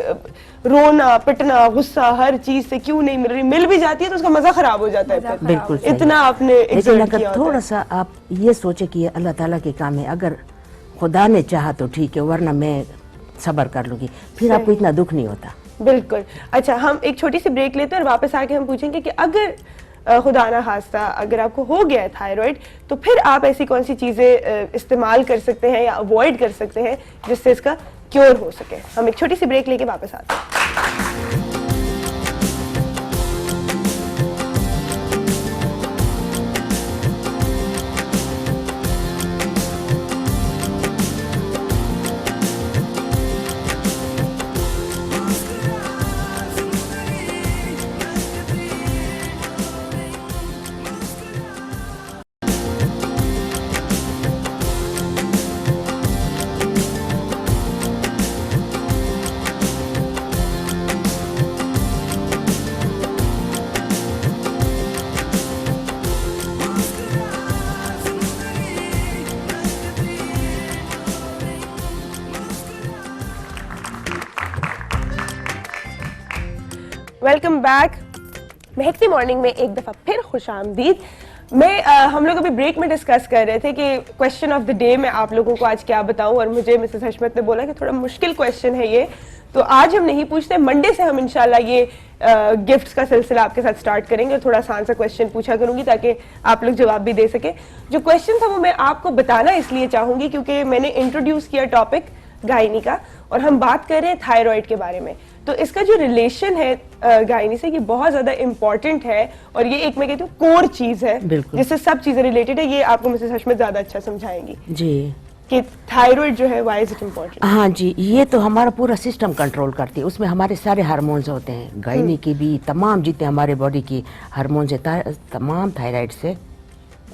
रोना पिटना गुस्सा हर चीज से क्यों नहीं मिल रही, मिल भी जाती है तो उसका मजा खराब हो जाता है फिर। बिल्कुल सही। इतना आपने लेकिन exert अगर किया होता है। थोड़ा सा आप ये सोचे कि ये अल्लाह ताला के काम है, अगर खुदा ने चाहा तो ठीक है, वरना मैं सब्र कर लूंगी, फिर आपको इतना दुख नहीं होता। बिल्कुल। अच्छा, हम एक छोटी सी ब्रेक लेते हैं और वापस आके हम पूछेंगे कि अगर खुदा ना खास्ता अगर आपको हो गया है थायराइड, तो फिर आप ऐसी कौन सी चीजें इस्तेमाल कर सकते हैं या अवॉइड कर सकते हैं जिससे इसका क्योर हो सके। हम एक छोटी सी ब्रेक लेके वापस आते हैं। Welcome back. महकती मॉर्निंग में एक दफा फिर खुशामदीद। हम लोग अभी ब्रेक में डिस्कस कर रहे थे कि क्वेश्चन ऑफ द डे मैं आप लोगों को आज क्या बताऊं, और मुझे मिसेस हशमत ने बोला कि थोड़ा मुश्किल क्वेश्चन है ये, तो आज हम नहीं पूछते, मंडे से हम इंशाल्लाह ये गिफ्ट्स का सिलसिला आपके साथ स्टार्ट करेंगे और थोड़ा आसान सा क्वेश्चन पूछा करूंगी ताकि आप लोग जवाब भी दे सके। जो क्वेश्चन था वो मैं आपको बताना इसलिए चाहूंगी क्योंकि मैंने इंट्रोड्यूस किया टॉपिक गायनी का, और हम बात कर रहे हैं थायराइड के बारे में। तो इसका जो रिलेशन है गायनी से, ये बहुत ज्यादा इंपॉर्टेंट है, और ये एक मैं कहती हूँ कोर चीज है जिससे सब चीजें रिलेटेड है। ये आपको मिसेस हशमत ज्यादा अच्छा समझाएंगी जी कि थायराइड जो है व्हाई इज इट इम्पोर्टेंट। हाँ जी, ये तो हमारा पूरा सिस्टम कंट्रोल करती है, उसमें हमारे सारे हार्मोन्स होते हैं, गायनी की भी, तमाम जितने हमारे बॉडी की हार्मोन्स है तमाम थायराइड से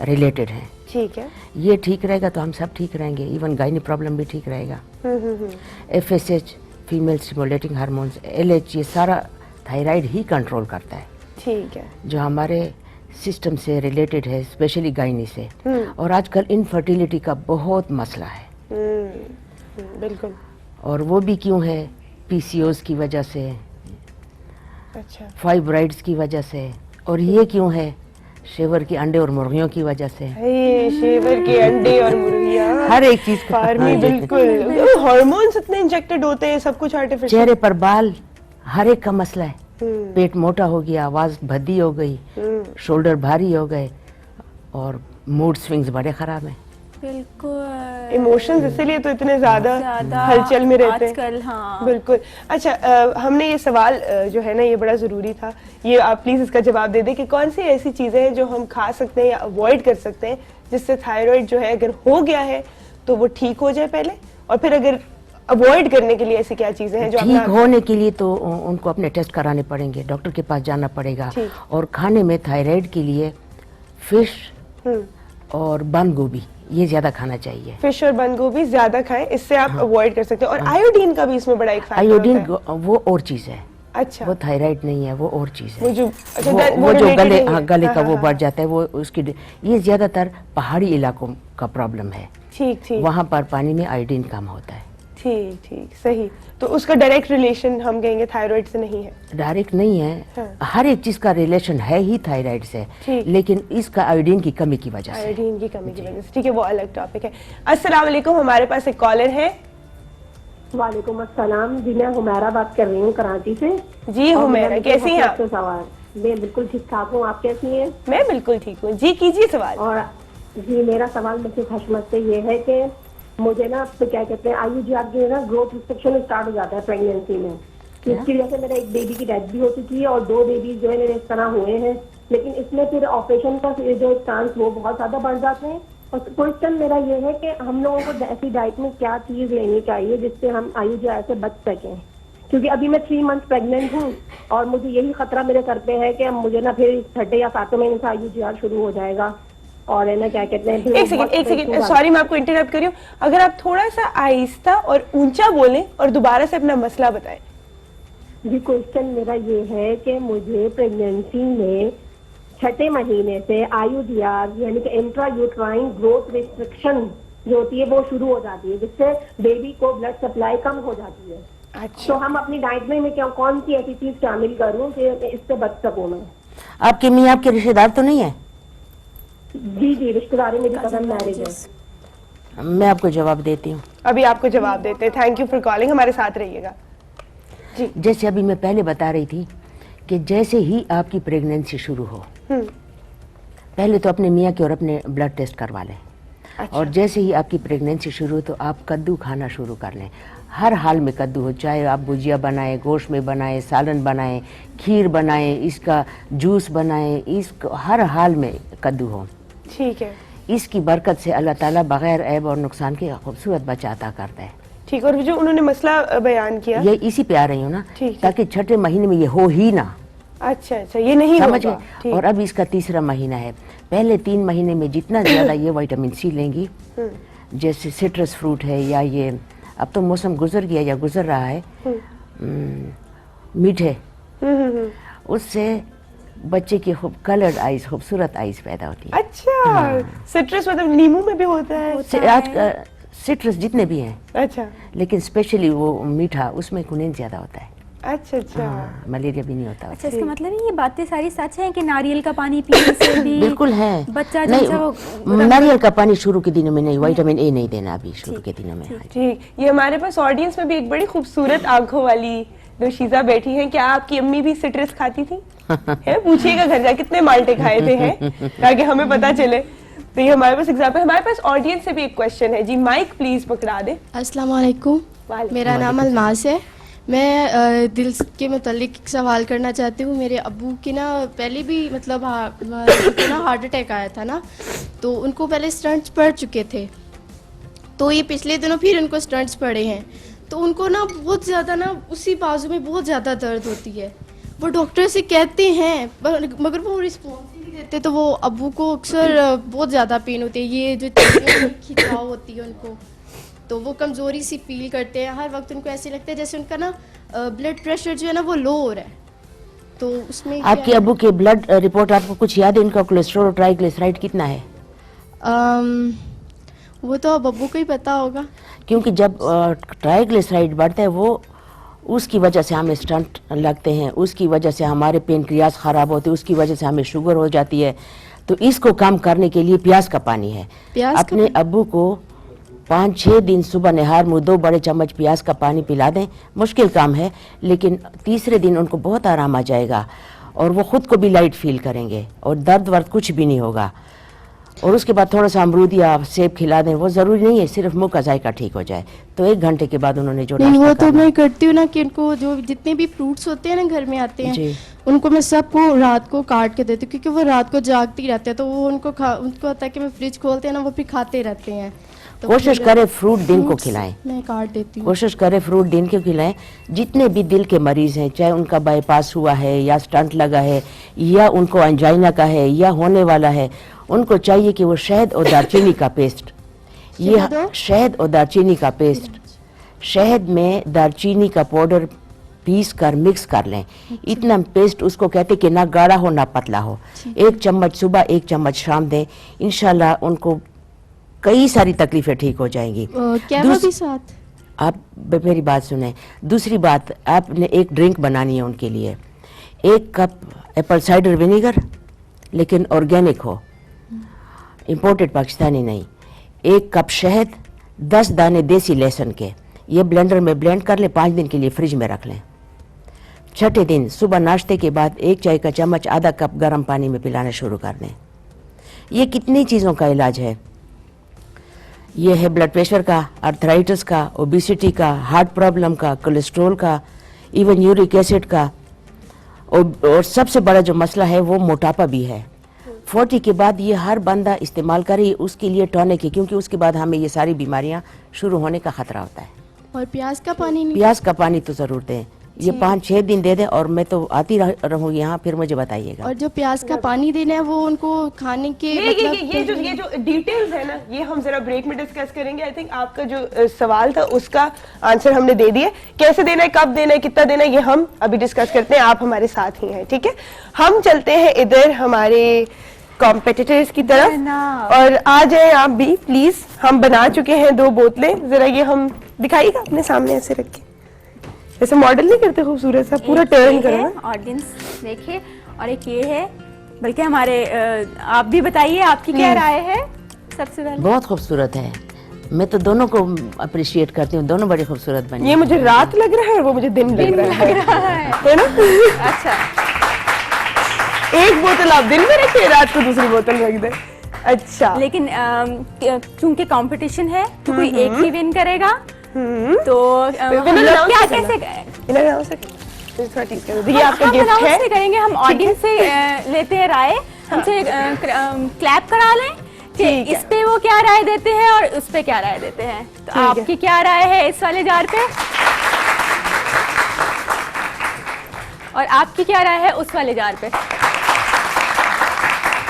रिलेटेड हैं। ठीक है, ये ठीक रहेगा तो हम सब ठीक रहेंगे, इवन गायनी प्रॉब्लम भी ठीक रहेगा। FSH female stimulating hormones, LH, ये सारा थायराइड ही कंट्रोल करता है। ठीक है, जो हमारे सिस्टम से रिलेटेड है, स्पेशली गायनी से। और आजकल इनफर्टिलिटी का बहुत मसला है। बिल्कुल। और वो भी क्यों है? PCOS की वजह से, अच्छा, फाइब्राइड्स की वजह से। और ये क्यों है? शेवर के अंडे और मुर्गियों की वजह से। शेवर के अंडे और मुर्गियां, हर एक चीज का फार्मी, बिल्कुल। हार्मोन्स इतने इंजेक्टेड होते हैं, सब कुछ आर्टिफिशियल। चेहरे पर बाल, हर एक का मसला है। पेट मोटा हो गया, आवाज भद्दी हो गई, शोल्डर भारी हो गए, और मूड स्विंग्स बड़े खराब हैं। बिल्कुल, इमोशंस इसीलिए तो इतने ज्यादा हलचल में रहते हैं आजकल। हाँ, बिल्कुल। अच्छा, हमने ये सवाल जो है ना, ये बड़ा जरूरी था, ये आप प्लीज इसका जवाब दे दें कि कौन सी ऐसी चीजें हैं जो हम खा सकते हैं या अवॉइड कर सकते हैं जिससे थायराइड जो है अगर हो गया है तो वो ठीक हो जाए पहले, और फिर अगर अवॉइड करने के लिए ऐसी क्या चीजें हैं जो ठीक अपना होने के लिए तो उनको अपने टेस्ट कराने पड़ेंगे, डॉक्टर के पास जाना पड़ेगा। ठीक। और खाने में थायराइड के लिए फिश और बंद गोभी ये ज्यादा खाना चाहिए। फिश और बंद गोभी ज्यादा खाएं, इससे आप अवॉइड कर सकते हैं। और आयोडीन का भी इसमें बड़ा एक फैक्टर आयोडीन होता है। वो और चीज है, अच्छा, वो थायराइड नहीं है, वो और चीज है। वो जो अच्छा, वो जो related गले नहीं है। गले का हाँ, वो हाँ, बढ़ जाता है, वो उसकी ये ज्यादातर पहाड़ी इलाकों का प्रॉब्लम है। ठीक ठीक वहाँ पर पानी में आयोडीन कम होता है। ठीक ठीक सही। तो उसका डायरेक्ट रिलेशन हम कहेंगे थायराइड से नहीं है। डायरेक्ट नहीं है, हाँ। हर एक चीज का रिलेशन है ही थायराइड से, ठीक। लेकिन इसका आयोडीन की कमी की वजह से। आयोडीन की कमी की वजह से, ठीक है, वो अलग टॉपिक है। अस्सलाम वालेकुम, हमारे पास एक कॉलर है। वालेकुम अस्सलाम जी, मैं हुमैरा बात कर रही हूँ कराची से। जी हुमैरा, कैसी हैं आप? सवाल, मैं बिल्कुल ठीक ठाक हूँ, आप कैसी हैं? मैं बिल्कुल ठीक हूँ जी, कीजिए सवाल। और जी मेरा सवाल मिसेस हशमत से ये है कि मुझे ना तो क्या कहते हैं IUGR जो है ना ग्रोथ रिस्ट्रिक्शन स्टार्ट हो जाता है प्रेगनेंसी में। इसकी वजह से मेरा एक बेबी की डेथ भी हो चुकी है और 2 बेबी जो है मेरे इस तरह हुए हैं, लेकिन इसमें फिर ऑपरेशन का जो चांस वो बहुत ज्यादा बढ़ जाते हैं। और क्वेश्चन मेरा ये है कि हम लोगों को ऐसी डाइट में क्या चीज लेनी चाहिए जिससे हम IUGR से बच सकें, क्योंकि अभी मैं 3 मंथ प्रेग्नेंट हूँ और मुझे यही खतरा मेरे सर पे है कि मुझे ना फिर 6 या 7 महीने से IUGR शुरू हो जाएगा। और है ना क्या कहते हैं, एक सेकंड सॉरी मैं आपको इंटरप्ट कर रही हूँ, अगर आप थोड़ा सा आहिस्ता और ऊंचा बोलें और दोबारा से अपना मसला बताएं। जी क्वेश्चन मेरा ये है कि मुझे प्रेगनेंसी में 6 महीने से IUGR यानी कि इंट्रा यूट्राइन ग्रोथ रिस्ट्रिक्शन जो होती है वो शुरू हो जाती है, जिससे बेबी को ब्लड सप्लाई कम हो जाती है। अच्छा, तो हम अपनी डाइट में मैं क्या कौन सी ऐसी चीज शामिल करूँ कि इससे बच सकूँ मैं? आपके मियाँ आपके रिश्तेदार तो नहीं है? जी जी, रिश्तेदारी मेरी कजन मैरिज है। मैं आपको जवाब देती हूँ। अभी आपको जवाब देते हैं। थैंक यू फॉर कॉलिंग, हमारे साथ रहिएगा। जैसे अभी मैं पहले बता रही थी कि जैसे ही आपकी प्रेगनेंसी शुरू हो, पहले तो अपने मियाँ के और अपने ब्लड टेस्ट करवा लें। अच्छा। और जैसे ही आपकी प्रेगनेंसी शुरू हो तो आप कद्दू खाना शुरू कर लें। हर हाल में कद्दू हो, चाहे आप भुजिया बनाएं, गोश्त में बनाएं, सालन बनाएं, खीर बनाएं, इसका जूस बनाएं, इसको हर हाल में कद्दू हो। ठीक है, इसकी बरकत से अल्लाह ताला बगैर ऐब और नुकसान के खूबसूरत बच्चा अता करता है। ठीक। और जो उन्होंने मसला बयान किया, ये इसी पे आ रही हूँ ना, ठीक है। ताकि 6ठे महीने में ये हो ही ना। अच्छा अच्छा, ये नहीं समझ होगा। गए? ठीक। और अब इसका 3रा महीना है। पहले 3 महीने में जितना ज्यादा ये विटामिन सी लेंगी, जैसे सिट्रस फ्रूट है या ये अब तो मौसम गुजर गया या गुजर रहा है, मीठे, उससे बच्चे की खूब कलर्ड आईज, खूबसूरत आईज पैदा होती है। अच्छा, सिट्रस मतलब नींबू में भी होता है? आज सिट्रस जितने भी हैं, अच्छा लेकिन स्पेशली वो मीठा, उसमें कुनीन ज्यादा होता है। अच्छा अच्छा, मलेरिया भी नहीं होता। अच्छा, इसका मतलब है ये बातें सारी सच हैं कि नारियल का पानी पीने से भी बिल्कुल है। बच्चा नहीं, जैसा नारियल का पानी शुरू के दिनों में नहीं, विटामिन ए नहीं देना अभी शुरू के दिनों में। ठीक। ये हमारे पास ऑडियंस में भी एक बड़ी खूबसूरत आंखों वाली दोशीजा बैठी हैं। क्या आपकी अम्मी भी सिट्रस खाती थी? है, पूछिएगा घर जाके कितने माल्टे खाए थे, हैं, ताकि हमें पता चले। तो ये हमारे पास एग्जाम्पल। हमारे पास ऑडियंस से भी एक क्वेश्चन है जी, माइक प्लीज पकड़ा दे। अस्सलाम वालेकुम, मेरा नाम अलमास है। मैं दिल के मुतालिक एक सवाल करना चाहती हूँ। मेरे अब्बू की ना पहले भी मतलब हार्ट अटैक आया था ना, तो उनको पहले स्टंट्स पड़ चुके थे, तो ये पिछले दिनों फिर उनको स्टंट्स पड़े हैं, तो उनको ना बहुत ज़्यादा ना उसी बाजू में बहुत ज़्यादा दर्द होती है। वो डॉक्टर से कहते हैं मगर वो रिस्पॉन्स नहीं देते, तो वो अब्बू को अक्सर बहुत ज़्यादा पेन होती है, ये जो खिंचाव होती है उनको, तो वो कमज़ोरी सी फील करते हैं। हर वक्त उनको ऐसे लगता है जैसे उनका ना ब्लड प्रेशर जो है ना वो लो हो रहा है। तो उसमें आपके अब्बू के ब्लड रिपोर्ट आपको कुछ याद है? इनका कोलेस्ट्रॉल और ट्राइग्लिसराइड कितना है? वो तो अब अब्बू को ही पता होगा, क्योंकि जब ट्राइग्लिसराइड बढ़ता है वो उसकी वजह से हमें स्टंट लगते हैं, उसकी वजह से हमारे पेनक्रियास ख़राब होते हैं, उसकी वजह से हमें शुगर हो जाती है। तो इसको कम करने के लिए प्याज का पानी है। अपने अब्बू को 5-6 दिन सुबह निहार मुँह 2 बड़े चम्मच प्याज का पानी पिला दें। मुश्किल काम है, लेकिन 3रे दिन उनको बहुत आराम आ जाएगा और वो खुद को भी लाइट फील करेंगे और दर्द वर्द कुछ भी नहीं होगा। और उसके बाद थोड़ा सा अमरूद या सेब खिला दें, वो ज़रूरी नहीं है सिर्फ मुँह का जायका ठीक हो जाए, तो 1 घंटे के बाद उन्होंने जो नहीं, नाश्ता वो तो करना है। मैं करती हूँ ना कि उनको जो जितने भी फ्रूट्स होते हैं ना घर में आते जी। हैं, उनको मैं सबको रात को काट के देती हूँ, क्योंकि वो रात को जागती रहते हैं, तो वो उनको होता है कि मैं फ्रिज खोलते हैं ना, वो फिर खाते रहते हैं। तो कोशिश फिर करें फ्रूट दिन को फ्रूट्स खिलाएं। मैं काट देती हूँ। कोशिश करें फ्रूट दिन के खिलाएं। जितने भी दिल के मरीज हैं, चाहे उनका बाईपास हुआ है या स्टंट लगा है या उनको अंजाइना का है या होने वाला है, उनको चाहिए कि वो शहद और दालचीनी का पेस्ट, ये शहद और दालचीनी का पेस्ट, शहद में दालचीनी का पाउडर पीस कर मिक्स कर लें। इतना पेस्ट उसको कहते कि ना गाढ़ा हो ना पतला हो। 1 चम्मच सुबह 1 चम्मच शाम दें, इंशाल्लाह उनको कई सारी तकलीफें ठीक हो जाएंगी। क्या वो भी साथ? आप मेरी बात सुने। दूसरी बात, आपने एक ड्रिंक बनानी है उनके लिए। 1 कप एप्पल साइडर विनेगर, लेकिन ऑर्गेनिक हो, इंपोर्टेड पाकिस्तानी नहीं। 1 कप शहद, 10 दाने देसी लहसुन के, ये ब्लेंडर में ब्लेंड कर ले, 5 दिन के लिए फ्रिज में रख लें। छठे दिन सुबह नाश्ते के बाद 1 चाय का चम्मच आधा कप गर्म पानी में पिलाना शुरू कर दें। ये कितनी चीज़ों का इलाज है। ये है ब्लड प्रेशर का, आर्थराइटिस का, ओबिसिटी का, हार्ट प्रॉब्लम का, कोलेस्ट्रॉल का, इवन यूरिक एसिड का, और सबसे बड़ा जो मसला है वो मोटापा भी है। 40 के बाद ये हर बंदा इस्तेमाल करे, उसके लिए टॉनिक है, क्योंकि उसके बाद हमें ये सारी बीमारियां शुरू होने का खतरा होता है। और प्याज का पानी नहीं? प्याज का पानी तो जरूर दें। ये 5-6 दिन दे दें, और मैं तो आती रहूँगी यहाँ, फिर मुझे बताइएगा। और जो प्याज का पानी देना है वो उनको खाने के ये जो डिटेल्स है ना, ये हम जरा ब्रेक में डिस्कस करेंगे। आई थिंक आपका जो सवाल था उसका आंसर हमने दे दिया। कैसे देना है, कब देना है, कितना देना है, ये हम अभी डिस्कस करते हैं। आप हमारे साथ ही हैं, ठीक है। हम चलते हैं इधर हमारे कॉम्पिटिटर्स की तरफ, और आ जाए आप भी प्लीज। हम बना चुके हैं 2 बोतलें, जरा ये हम दिखाइएगा अपने सामने ऐसे रख के। ऐसे मॉडल नहीं करते खूबसूरत सा, पूरा टर्न करो ऑडियंस देखिए। और एक ये है, बल्कि हमारे आप भी बताइए आपकी क्या राय है सबसे पहले। बहुत खूबसूरत है, मैं तो दोनों को अप्रिशिएट करती हूँ, दोनों बड़ी खूबसूरत बनी। ये मुझे रात लग रहा है, वो मुझे दिन लग रहा है ना। अच्छा, एक बोतल आप दिन में रखिए, रात को दूसरी बोतल रख दे। अच्छा, लेकिन चूंकि कंपटीशन है तो कोई एक ही विन करेगा, तो हम लोग क्या कैसे ये आपका गिफ्ट है। से करेंगे, हम ऑडियंस से लेते हैं राय, हमसे क्लैप करा लें कि इस पे वो क्या राय देते हैं और उस पे क्या राय देते हैं। तो आपकी क्या राय है इस वाले जार पे, और आपकी क्या राय है उस वाले जार पे।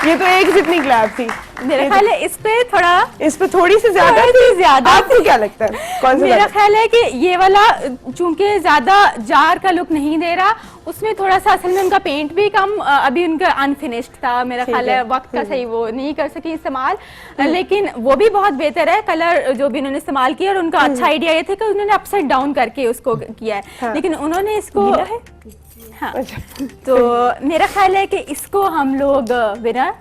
ये तो एक जितनी क्लैप थी मेरा ख्याल है, इस पे थोड़ी सी ज्यादा। आपको क्या लगता है कौन सा? मेरा ख्याल है कि ये वाला चूंकि ज्यादा जार का लुक नहीं दे रहा, उसमें थोड़ा सा असल में उनका पेंट भी कम, अभी उनका अनफिनिश्ड था। मेरा ख्याल है वक्त का सही वो नहीं कर सकी इस्तेमाल, लेकिन वो भी बहुत बेहतर है। कलर जो भी उन्होंने इस्तेमाल किया, और उनका अच्छा आइडिया ये था कि उन्होंने अपसाइड डाउन करके उसको किया है, लेकिन उन्होंने इसको हाँ। तो मेरा ख्याल है कि इसको हम लोग विनर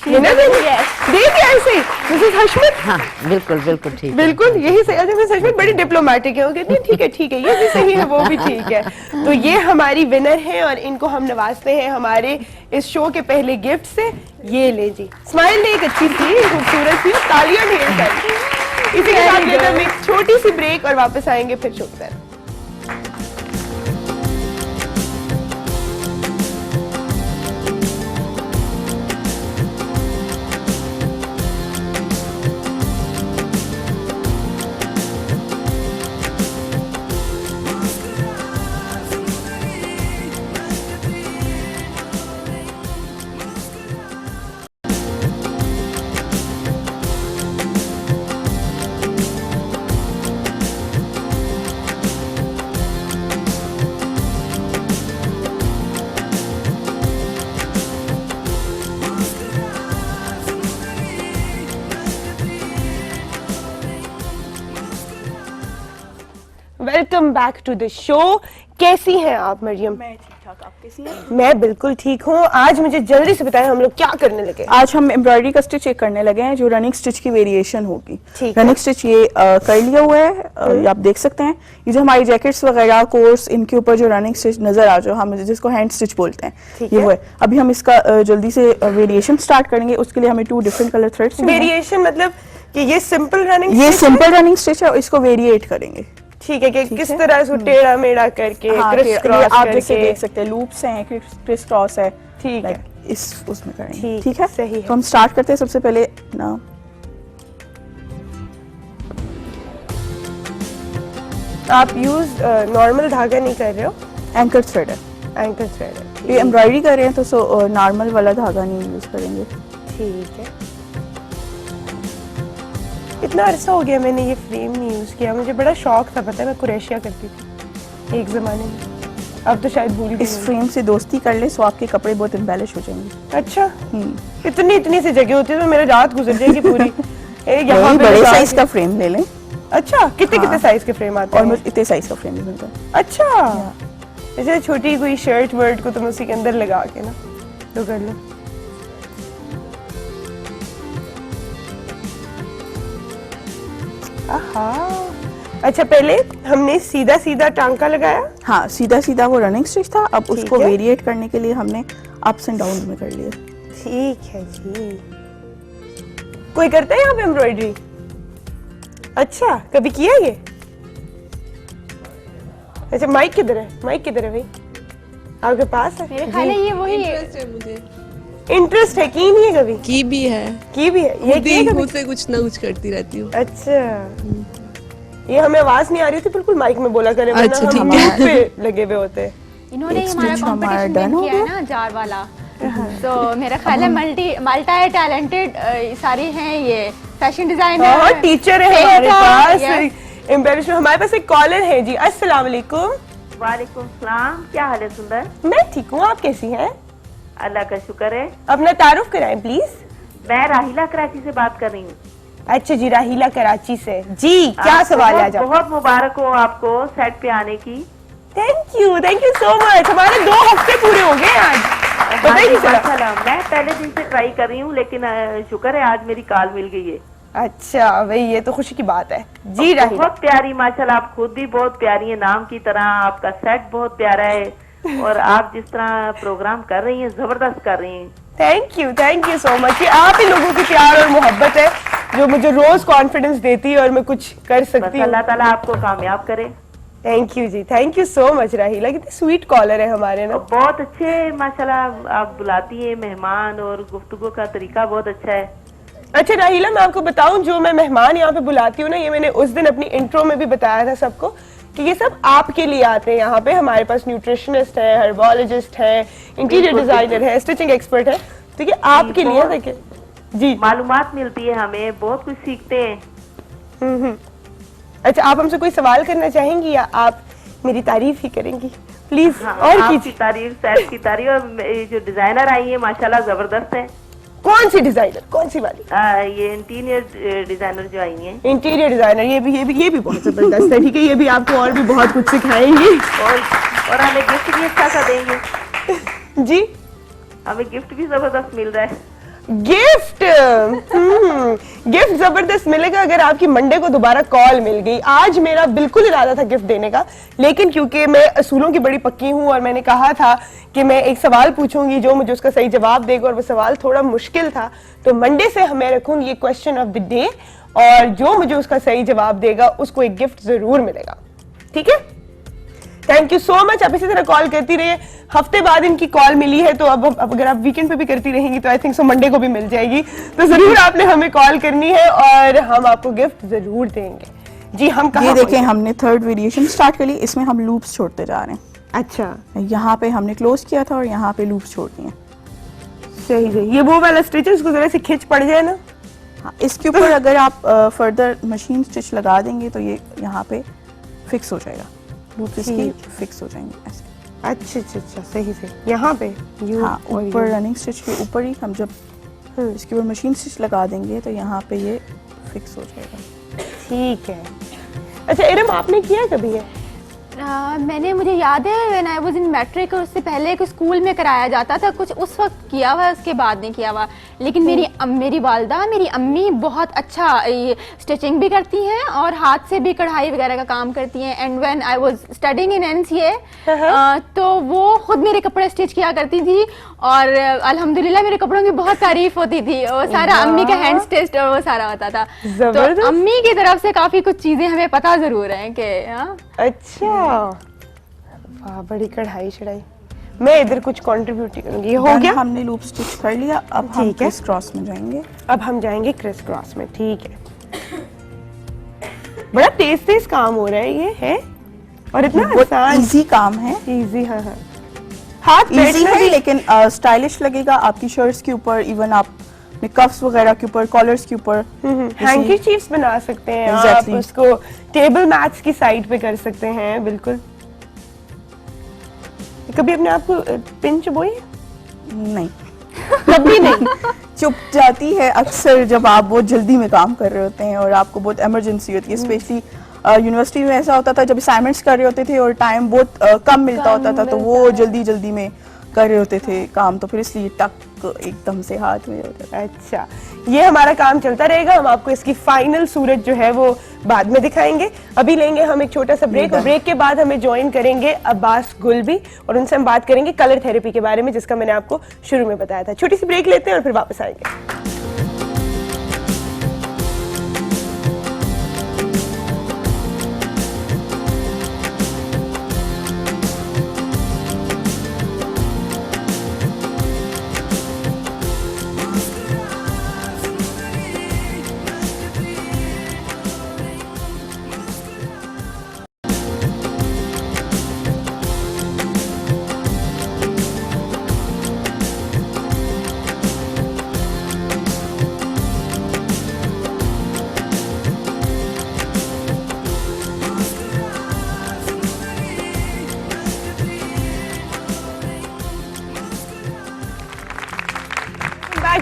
ऐसे मिसेस हशमत। हाँ बिल्कुल बिल्कुल ठीक, बिल्कुल यही सही। अच्छा मिसेस हशमत बड़ी डिप्लोमेटिक है, ठीक है, ये भी सही है, वो भी ठीक है। तो ये हमारी विनर है, और इनको हम नवाजते हैं हमारे इस शो के पहले गिफ्ट से। ये ले जी, स्माइल ने एक अच्छी सी खूबसूरत सी, तालियां ढेर सारी। इसी के साथ लेकर हम एक छोटी सी ब्रेक, और वापस आएंगे फिर शो की तरफ। Welcome back to the show. कैसी हैं आप मरियम? मैं ठीक ठाक, आप कैसी हैं? मैं बिल्कुल ठीक हूँ। आज मुझे जल्दी से बताएं हम लोग क्या करने लगे। आज हम एम्ब्रॉयडरी का स्टिच एक करने लगे हैं, जो रनिंग स्टिच की वेरिएशन होगी। ठीक रनिंग स्टिच ये कर लिया हुआ है, ये आप देख सकते हैं। ये जो हमारी जैकेट्स वगैरह कोर्स, इनके ऊपर जो रनिंग स्टिच नजर आ, जो हम जिसको हैंड स्टिच बोलते हैं, ये वो है। अभी हम इसका जल्दी से वेरिएशन स्टार्ट करेंगे। उसके लिए हमें 2 डिफरेंट कलर थ्रेड्स। वेरिएशन मतलब कि ये सिंपल रनिंग ये सिंपल रनिंग स्टिच है, इसको वेरिएट करेंगे। ठीक है, कि किस तरह से टेढ़ा मेढ़ा करके क्रिस क्रॉस आप करके जैसे देख सकते हैं लूप्स हैं, क्रिस क्रॉस है, ठीक है, इस उसमें करेंगे। ठीक है, सही है। तो हम स्टार्ट करते हैं सबसे पहले ना, आप यूज नॉर्मल धागा नहीं कर रहे हो, एंकर थ्रेड है, एंकर थ्रेड है। ये एम्ब्रॉयडरी कर रहे हैं तो नॉर्मल वाला धागा नहीं यूज करेंगे। ठीक है, इतना अरसा हो गया मैंने ये फ्रेम नहीं यूज किया, मुझे बड़ा शौक था, पता है मैं कुरैशिया करती थी एक जमाने में, अब तो शायद भूल गई। इस फ्रेम से दोस्ती कर ले, सो आपके कपड़े बहुत एम्बेलिश हो जाएंगे। अच्छा, इतनी सी जगह होती है तो मेरा रात गुजर जाएगी पूरी। यहाँ बड़े साइज का फ्रेम ले लें। अच्छा, कितने साइज के फ्रेम आते हैं? और इतने साइज का फ्रेम भी मिलता है। अच्छा, जैसे छोटी कोई शर्ट वर्ट को तुम उसी के अंदर लगा के ना तो कर लो। आहा, अच्छा पहले हमने सीधा सीधा टांका लगाया। हाँ, सीधा सीधा वो रनिंग स्टिच था, अब ठीक उसको है। वेरिएट करने के लिए हमने अप्स एंड डाउन में कर लिया। ठीक है जी। कोई करता है यहाँ पे एम्ब्रॉयडरी? अच्छा, कभी किया ये? अच्छा, माइक किधर है? माइक किधर है भाई? आपके पास है? मेरे ख्याल है ये वही इंटरेस्ट है मुझे। इंटरेस्ट है, की नहीं है कभी? की भी है, की भी है, ये खुद की ही है कभी? खुद से कुछ ना कुछ करती रहती हूँ। अच्छा, ये हमें आवाज नहीं आ रही थी, बिल्कुल माइक में बोला करें, वरना अच्छा, हम ठीक है। mute पे लगे हुए होते हैं। इन्होंने एक हमारा stitch हमारा कंपटीशन done हो किया है गया। ना जार वाला, तो मेरा ख्याल है मल्टी टैलेंटेड सारी हैं ये फैशन डिजाइनर। हाँ, टीचर है हमारे पास, एम्बेलिश में। हमारे पास एक कॉलर है जी। अस्सलाम वालेकुम। वालेकुम सलाम, क्या हाल है सुंदर? मैं ठीक हूँ, आप कैसी हैं? अल्लाह का शुक्र है। अपना तारुफ कराएं प्लीज। मैं राहिला कराची से बात कर रही हूँ। अच्छा जी, राहिला कराची से जी, क्या सवाल है आज? बहुत मुबारक हो आपको सेट पे आने की। Thank you so much. हमारे 2 हफ्ते पूरे हो गए आज। बताइए जरा। माशाल्लाह, मैं पहले दिन से ट्राई कर रही हूँ, लेकिन शुक्र है आज मेरी कॉल मिल गई है। अच्छा भाई, ये तो खुशी की बात है जी। राहिला बहुत प्यारी, माशाल्लाह आप खुद भी बहुत प्यारी है, नाम की तरह आपका सेट बहुत प्यारा है, और आप जिस तरह प्रोग्राम कर रही हैं जबरदस्त कर रही हैं। Thank you so much. आप ही लोगों की प्यार और मोहब्बत है जो मुझे रोज कॉन्फिडेंस देती है और मैं कुछ कर सकती हूँ। अल्लाह ताला आपको कामयाब करे। थैंक यू जी, thank you so much Rahila. कितनी स्वीट कॉलर है हमारे ना। बहुत अच्छे माशाल्लाह आप बुलाती हैं मेहमान, और गुफ्तगू का तरीका बहुत अच्छा है। अच्छा राहिला, मैं आपको बताऊं, जो मैं मेहमान यहाँ पे बुलाती हूँ ना, ये मैंने उस दिन अपनी इंट्रो में भी बताया था सबको कि ये सब आपके लिए आते हैं यहाँ पे। हमारे पास न्यूट्रिशनिस्ट है, हर्बोलॉजिस्ट है, इंटीरियर डिजाइनर है, स्टिचिंग एक्सपर्ट है, तो ये आपके लिए देखिए जी। मालूमात मिलती है हमें, बहुत कुछ सीखते हैं। अच्छा, आप हमसे कोई सवाल करना चाहेंगी या आप मेरी तारीफ ही करेंगी? प्लीज। हाँ, और आपकी तारीफ, सेट की तारीफ, और जो डिजाइनर आई है माशाल्लाह जबरदस्त है। कौन सी डिजाइनर, कौन सी वाली? ये इंटीरियर डिजाइनर जो आई हैं। इंटीरियर डिजाइनर, ये भी बहुत जबरदस्त है। ठीक है, ये भी आपको और भी बहुत कुछ सिखाएंगे, और हमें गिफ्ट भी अच्छा सा देंगे जी। हमें गिफ्ट भी जबरदस्त मिल रहा है। गिफ्ट गिफ्ट जबरदस्त मिलेगा अगर आपकी मंडे को दोबारा कॉल मिल गई। आज मेरा बिल्कुल इरादा था गिफ्ट देने का, लेकिन क्योंकि मैं असूलों की बड़ी पक्की हूं और मैंने कहा था कि मैं एक सवाल पूछूंगी, जो मुझे उसका सही जवाब देगा, और वो सवाल थोड़ा मुश्किल था, तो मंडे से मैं रखूंगी ये क्वेश्चन ऑफ द डे, और जो मुझे उसका सही जवाब देगा उसको एक गिफ्ट जरूर मिलेगा। ठीक है, थैंक यू सो मच। आप इसी तरह कॉल करती रहिए। हफ्ते बाद इनकी कॉल मिली है, तो अब अगर आप वीकेंड पे भी करती रहेंगी तो आई थिंक सो मंडे को भी मिल जाएगी। तो जरूर आपने हमें कॉल करनी है और हम आपको गिफ्ट जरूर देंगे जी। हम कहाँ ये देखें, हमने थर्ड वेरिएशन स्टार्ट कर ली, इसमें हम लूप्स छोड़ते जा रहे हैं। अच्छा, यहाँ पे हमने क्लोज किया था और यहाँ पे लूप्स छोड़ दिए। सही सही। ये वो वाला स्टिच है, उसको जरा से खिंच पड़ जाए ना। हाँ, इसके ऊपर अगर आप फर्दर मशीन स्टिच लगा देंगे तो ये यहाँ पे फिक्स हो जाएगा, लूप इसकी फिक्स हो जाएंगे ऐसे। अच्छा अच्छा अच्छा, सही सही। यहाँ पे हाँ, ऊपर रनिंग स्टिच के ऊपर ही हम जब इसके ऊपर मशीन स्टिच लगा देंगे तो यहाँ पे ये फिक्स हो जाएगा। ठीक है। अच्छा इरम, आपने किया कभी है? मुझे याद है when I was in matric, और उससे पहले एक स्कूल में कराया जाता था कुछ, उस वक्त किया हुआ, उसके बाद नहीं किया हुआ। लेकिन मेरी वालदा, मेरी अम्मी बहुत अच्छा स्टिचिंग भी करती हैं और हाथ से भी कढ़ाई वगैरह का काम करती हैं। And when I was studying in NCA तो वो खुद मेरे कपड़े स्टिच किया करती थी और अल्हम्दुलिल्लाह मेरे कपड़ों की बहुत तारीफ होती थी। वो सारा अम्मी का हैंड स्टिच और वो सारा होता था। तो अम्मी की तरफ से काफी कुछ चीजें हमें पता जरूर है कि अच्छा, वाह बड़ी कढ़ाई चढ़ाई। मैं इधर कुछ कंट्रीब्यूट करूंगी। ये हो गया, हमने लूप स्टिच कर लिया। अब हम क्रिस क्रॉस में जाएंगे। अब हम जाएंगे क्रिस क्रॉस में, ठीक है। बड़ा तेज काम हो रहा है ये, है और इतना आसान इजी काम है। इजी, हाँ हाँ, हाथ इजी है लेकिन स्टाइलिश लगेगा आपकी शर्ट्स के ऊपर, इवन आप कफ्स वगैरह के ऊपर, कॉलर्स के ऊपर। हैंकीचीफ्स बना सकते हैं आप, उसको टेबल मैट्स की साइड पे कर सकते हैं। बिल्कुल। कभी अपने आप को पिन चुभोई? नहीं, कभी नहीं। चुप जाती है अक्सर जब आप बहुत जल्दी में काम कर रहे होते हैं और आपको बहुत इमरजेंसी होती है। स्पेशली यूनिवर्सिटी में ऐसा होता था जब असाइनमेंट्स कर रहे होते थे और टाइम बहुत कम मिलता होता था, तो वो जल्दी में कर रहे होते थे काम, तो फिर इसलिए टक एकदम से हाथ में होता था। अच्छा, ये हमारा काम चलता रहेगा। हम आपको इसकी फाइनल सूरत जो है वो बाद में दिखाएंगे। अभी लेंगे हम एक छोटा सा ब्रेक और ब्रेक के बाद हमें ज्वाइन करेंगे अब्बास गुल भी, और उनसे हम बात करेंगे कलर थेरेपी के बारे में, जिसका मैंने आपको शुरू में बताया था। छोटी सी ब्रेक लेते हैं और फिर वापस आएंगे।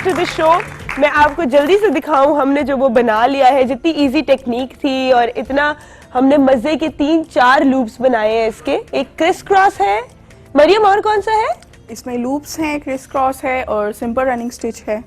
To the show. मैं आपको जल्दी से दिखाऊं हमने जो वो बना लिया है, जितनी इजी टेक्निक थी और इतना हमने मजे के 3-4 लूप्स बनाए हैं इसके। एक क्रिस क्रॉस है मरियम, और कौन सा है? इसमें लूप्स हैं, क्रिस क्रॉस है और सिंपल रनिंग स्टिच है।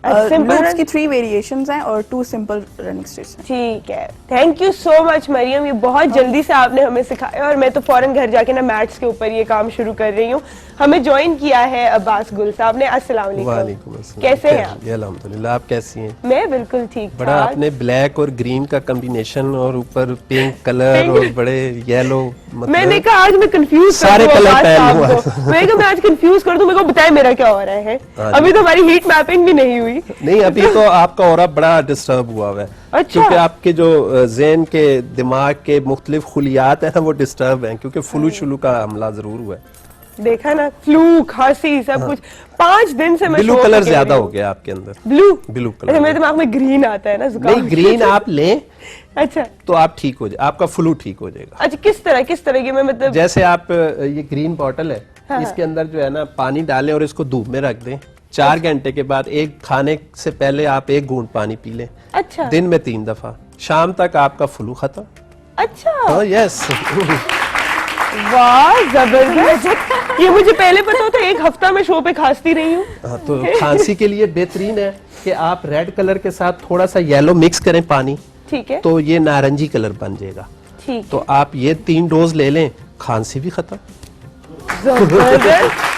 लूप्स की 3 वेरिएशंस हैं और 2 सिंपल रनिंग स्टिच हैं। ठीक है, thank you so much Mariam, ये बहुत जल्दी से आपने हमें सिखाया और मैं तो फौरन घर जाके ना मैट्स के ऊपर ये काम शुरू कर रही हूँ। हमें ज्वाइन किया है अब्बास गुल साहब ने। अस्सलाम वालेकुम, कैसे हैं आप? अल्हम्दुलिल्लाह, आप कैसी हैं? मैं बिल्कुल ठीक। बड़ा आपने ब्लैक और ग्रीन का कॉम्बिनेशन और ऊपर पिंक कलर और बड़े येलो, मतलब मैंने कहा आज मैं कंफ्यूज सारे कलर पहन लूं। मैं कहा मैं आज कंफ्यूज कर दूं, मेरे को बताए मेरा क्या हो रहा है। अभी तो हमारी हीट मैपिंग भी नहीं हुई। नहीं, अभी तो आपका ऑरा बड़ा डिस्टर्ब हुआ है। अच्छा। क्योंकि आपके जो ज़हन के दिमाग के मुख्तलिफ खुलियात है ना, वो डिस्टर्ब हैं, क्योंकि फ्लू शुलू का हमला जरूर हुआ है। देखा ना, फ्लू, खांसी, सब कुछ। 5 दिन से मैं ब्लू कलर ज्यादा हो गया आपके अंदर। Blue colour. अच्छा, मेरे दिमाग में ग्रीन आता है ना, जुकाम। नहीं, ग्रीन आप लें अच्छा तो आप ठीक हो जाए, आपका फ्लू ठीक हो जाएगा। अच्छा, किस तरह की? मैं मतलब जैसे आप ये ग्रीन बॉटल है, इसके अंदर जो है ना पानी डालें और इसको धूप में रख दें। 4 घंटे के बाद एक खाने से पहले आप 1 घूंट पानी पी लें। अच्छा। दिन में 3 दफा, शाम तक आपका फ्लू खत्म। अच्छा। यस। वाह, जबरदस्त। ये मुझे पहले पता होता, 1 हफ्ता में शो पे खांसती रही हूँ। तो खांसी के लिए बेहतरीन है कि आप रेड कलर के साथ थोड़ा सा येलो मिक्स करें पानी, ठीक है, तो ये नारंगी कलर बन जाएगा। ठीक, तो आप ये 3 डोज ले लें, खांसी भी खत्म। जबरदस्त।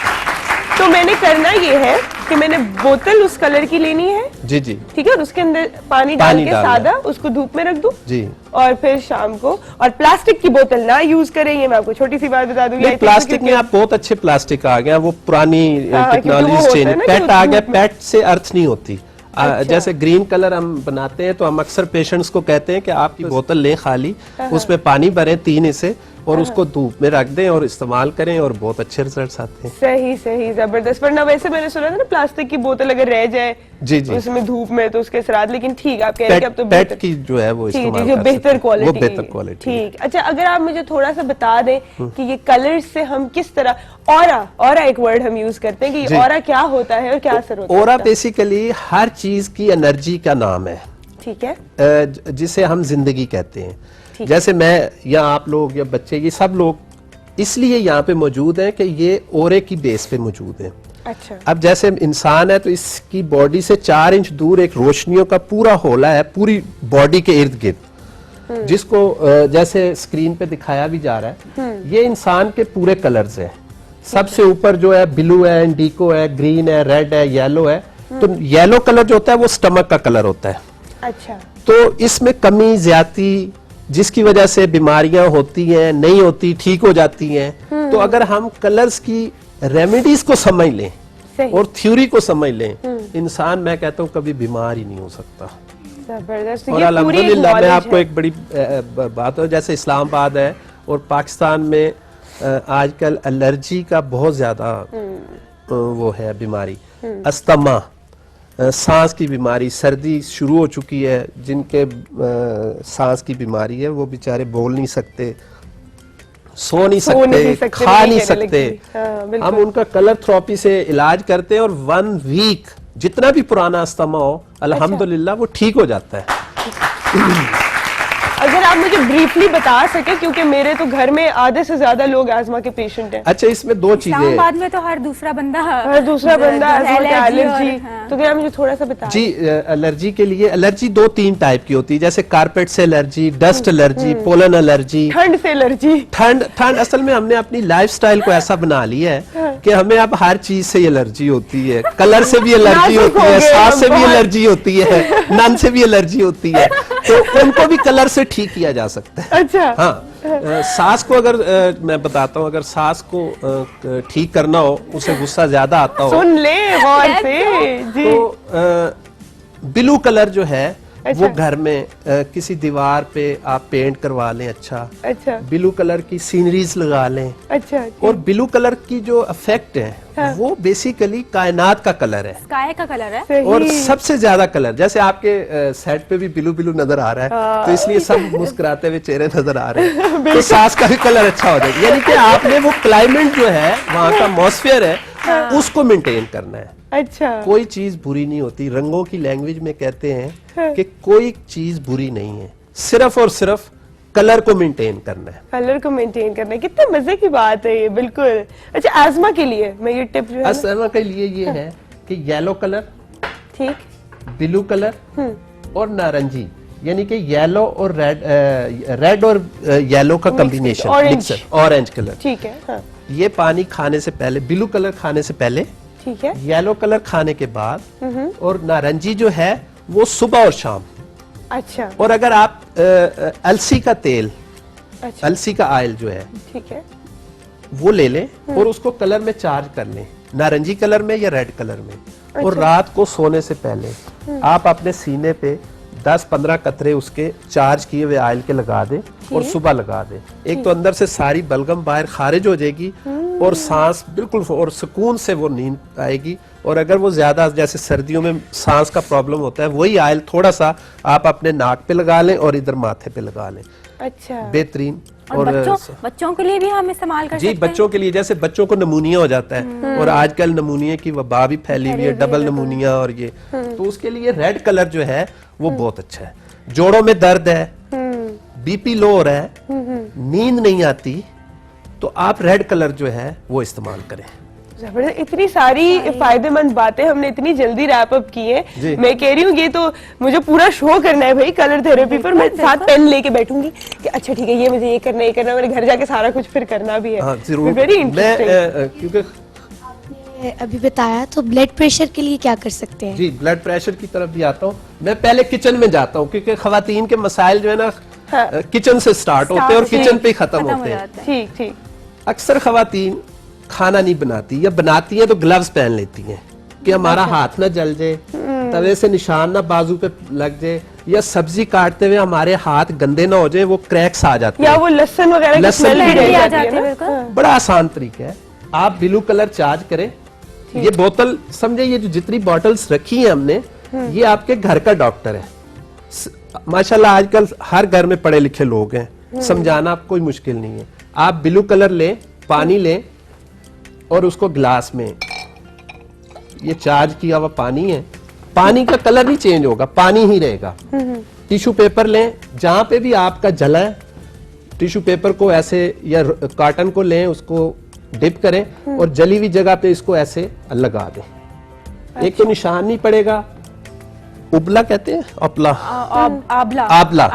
तो मैंने करना ये है कि मैंने बोतल उस कलर की लेनी है। जी जी, ठीक है, और उसके अंदर पानी डाल के सादा उसको धूप में रख दूं जी, और फिर शाम को। और प्लास्टिक की बोतल ना यूज करें, ये मैं आपको छोटी सी बात बता दूंगी। प्लास्टिक में आप बहुत अच्छे प्लास्टिक आ गया, वो पुरानी टेक्नोलॉजी चेंज, पेट आ गया, पेट से अर्थ नहीं होती। अच्छा। जैसे ग्रीन कलर हम बनाते हैं तो हम अक्सर पेशेंट्स को कहते हैं कि आप ये बोतल लें खाली, उसमें पानी भरें 3 हिस्से और उसको धूप में रख दें और इस्तेमाल करें, और बहुत अच्छे रिजल्ट्स आते हैं। सही सही, जबरदस्त। वरना वैसे मैंने सुना था ना, प्लास्टिक की बोतल अगर रह जाए जी जी उसमें धूप में तो उसके असरात, लेकिन ठीक आप कह रहे हैं कि अब तो पेट की जो है वो इस्तेमाल जो बेहतर क्वालिटी, वो बेहतर क्वालिटी। ठीक। अच्छा, अगर आप मुझे थोड़ा सा बता दें कि ये कलर्स से हम किस तरह, ऑरा एक वर्ड हम यूज करते हैं कि ऑरा क्या होता है और क्या असर होता है? ऑरा बेसिकली हर चीज की एनर्जी का नाम है। ठीक है, जिसे हम जिंदगी कहते हैं। जैसे मैं या आप लोग या बच्चे, ये सब लोग इसलिए यहाँ पे मौजूद हैं कि ये ओरे की बेस पे मौजूद हैं। अच्छा। अब जैसे इंसान है तो इसकी बॉडी से 4 इंच दूर एक रोशनियों का पूरा होला है पूरी बॉडी के इर्द गिर्द, जिसको जैसे स्क्रीन पे दिखाया भी जा रहा है। ये इंसान के पूरे कलर्स हैं। सबसे ऊपर जो है ब्लू है, इंडिको है, ग्रीन है, रेड है, येलो है। तो येलो कलर जो होता है वो स्टमक का कलर होता है। अच्छा। तो इसमें कमी ज्यादती जिसकी वजह से बीमारियां होती हैं, नहीं होती, ठीक हो जाती हैं। तो अगर हम कलर्स की रेमेडीज को समझ लें और थ्योरी को समझ लें, इंसान मैं कहता हूँ कभी बीमार ही नहीं हो सकता। जबरदस्त। और अल्हम्दुलिल्लाह मैं आपको एक बड़ी बात है, जैसे इस्लामाबाद है और पाकिस्तान में आजकल एलर्जी का बहुत ज्यादा वो है बीमारी, अस्थमा, सांस की बीमारी, सर्दी शुरू हो चुकी है। जिनके सांस की बीमारी है वो बेचारे बोल नहीं सकते, सो नहीं सकते, खा नहीं सकते। हम उनका कलर थेरेपी से इलाज करते हैं और 1 वीक जितना भी पुराना अस्थमा हो अल्हम्दुलिल्लाह वो ठीक हो जाता है। अगर आप मुझे ब्रीफली बता सके, क्योंकि मेरे तो घर में आधे से ज्यादा लोग अस्थमा के पेशेंट हैं। अच्छा, इसमें 2 चीजें, इस्लामाबाद में तो हर दूसरा बंदा अस्थमा का एलर्जी, तो क्या आप मुझे थोड़ा सा बता जी। एलर्जी के लिए एलर्जी 2-3 टाइप की होती है, जैसे कारपेट से allergy, dust allergy, pollen allergy, ठंड से एलर्जी। ठंड असल में हमने अपनी लाइफस्टाइल को ऐसा बना लिया है कि हमें अब हर चीज से एलर्जी होती है। कलर से भी एलर्जी होती है, सांस से भी एलर्जी होती है, नन से भी एलर्जी होती है। तो उनको भी कलर से ठीक किया जा सकता है। अच्छा। हाँ, सांस को अगर मैं बताता हूँ, अगर सांस को ठीक करना हो, उसे गुस्सा ज्यादा आता हो, सुन ले गौर से जी। तो ब्लू कलर जो है वो घर में किसी दीवार पे आप पेंट करवा लें। अच्छा। ब्लू कलर की सीनरीज लगा लें। अच्छा। और ब्लू कलर की जो इफेक्ट है वो बेसिकली कायनात का कलर है, स्काई का कलर है। और सबसे ज्यादा कलर, जैसे आपके सेट पे भी ब्लू ब्लू नजर आ रहा है, तो इसलिए सब मुस्कुराते हुए चेहरे नजर आ रहे हैं। तो सांस का भी कलर अच्छा हो जाएगा। यानी कि आपने वो क्लाइमेट जो है, वहाँ का एटमॉस्फेयर है, उसको मेंटेन करना है। अच्छा। कोई चीज बुरी नहीं होती। रंगों की लैंग्वेज में कहते हैं कि कोई चीज बुरी नहीं है, सिर्फ और सिर्फ कलर को मेंटेन करना है। कलर को मेंटेन करना है, कितने मजे की बात है ये। बिल्कुल। अच्छा, अस्थमा के लिए मैं ये टिप जो है, अस्थमा के लिए ये है कि येलो कलर, ठीक, ब्लू कलर और नारंगी, यानी कि येलो और रेड और येलो का कॉम्बिनेशन, ऑरेंज कलर, ठीक है। हाँ। ये पानी खाने से पहले, ब्लू कलर खाने से पहले, ठीक है, येलो कलर खाने के बाद, और नारंगी जो है वो सुबह और शाम। अच्छा। और अगर आप अलसी का तेल, अच्छा, अलसी का ऑयल जो है, ठीक है, वो ले लें और उसको कलर में चार्ज कर लें, नारंगी कलर में या रेड कलर में। अच्छा। और रात को सोने से पहले आप अपने सीने पे 10-15 कतरे उसके चार्ज किए हुए ऑयल के लगा दें और सुबह लगा दें। एक तो अंदर से सारी बलगम बाहर खारिज हो जाएगी और सांस बिल्कुल और सुकून से वो नींद आएगी। और अगर वो ज्यादा, जैसे सर्दियों में सांस का प्रॉब्लम होता है, वही ऑयल थोड़ा सा आप अपने नाक पे लगा लें और इधर माथे पे लगा लें। अच्छा, बेहतरीन। और बच्चों के लिए भी हम इस्तेमाल कर सकते हैं। जी, बच्चों के लिए, जैसे बच्चों को नमूनिया हो जाता है और आजकल नमूनिया की वबा भी फैली हुई है, डबल नमूनिया, और ये तो उसके लिए रेड कलर जो है वो बहुत अच्छा है। जोड़ों में दर्द है, बीपी लो हो रहा है, नींद नहीं आती, तो आप रेड कलर जो है वो इस्तेमाल करें। जबरदस्त। इतनी सारी फायदेमंद बातें हमने इतनी जल्दी रैप अप की है। मैं कह रही हूँ ये तो मुझे पूरा शो करना है भाई कलर थेरेपी पर। मैं साथ पेन लेके बैठूंगी कि अच्छा ठीक है, ये मुझे ये करना, ये करना, मेरे घर जाके सारा कुछ फिर करना भी है। हाँ, जरूर। Very interesting. क्योंकि अभी बताया, तो ब्लड प्रेशर के लिए क्या कर सकते हैं? जी, ब्लड प्रेशर की तरफ भी आता हूँ मैं। पहले किचन में जाता हूँ क्योंकि खवातीन के मसाइल जो है ना, किचन से स्टार्ट होते हैं और किचन पे खत्म होते हैं। ठीक ठीक। अक्सर खवातीन खाना नहीं बनाती, या बनाती हैं तो ग्लव्स पहन लेती हैं कि हमारा हाथ ना जल जाए, तवे से निशान ना बाजू पे लग जाए, या सब्जी काटते हुए हमारे हाथ गंदे ना हो जाए, वो क्रैक्स आ जाते हैं, या वो लहसुन वगैरह की स्मेल भी आ जाती है ना। बड़ा आसान तरीका है। आप ब्लू कलर चार्ज करें। ये बोतल समझे, ये जो जितनी बॉटल्स रखी है हमने, ये आपके घर का डॉक्टर है। माशाल्लाह आजकल हर घर में पढ़े लिखे लोग हैं, समझाना कोई मुश्किल नहीं है। आप ब्लू कलर लें, पानी लें और उसको गिलास में, ये चार्ज किया हुआ पानी है, पानी का कलर नहीं चेंज होगा, पानी ही रहेगा। टिश्यू पेपर लें, जहां पे भी आपका जला है टिश्यू पेपर को ऐसे या कॉटन को लें, उसको डिप करें और जली हुई जगह पे इसको ऐसे लगा दें। एक तो निशान नहीं पड़ेगा, उबला कहते हैं, अपला आबला आबला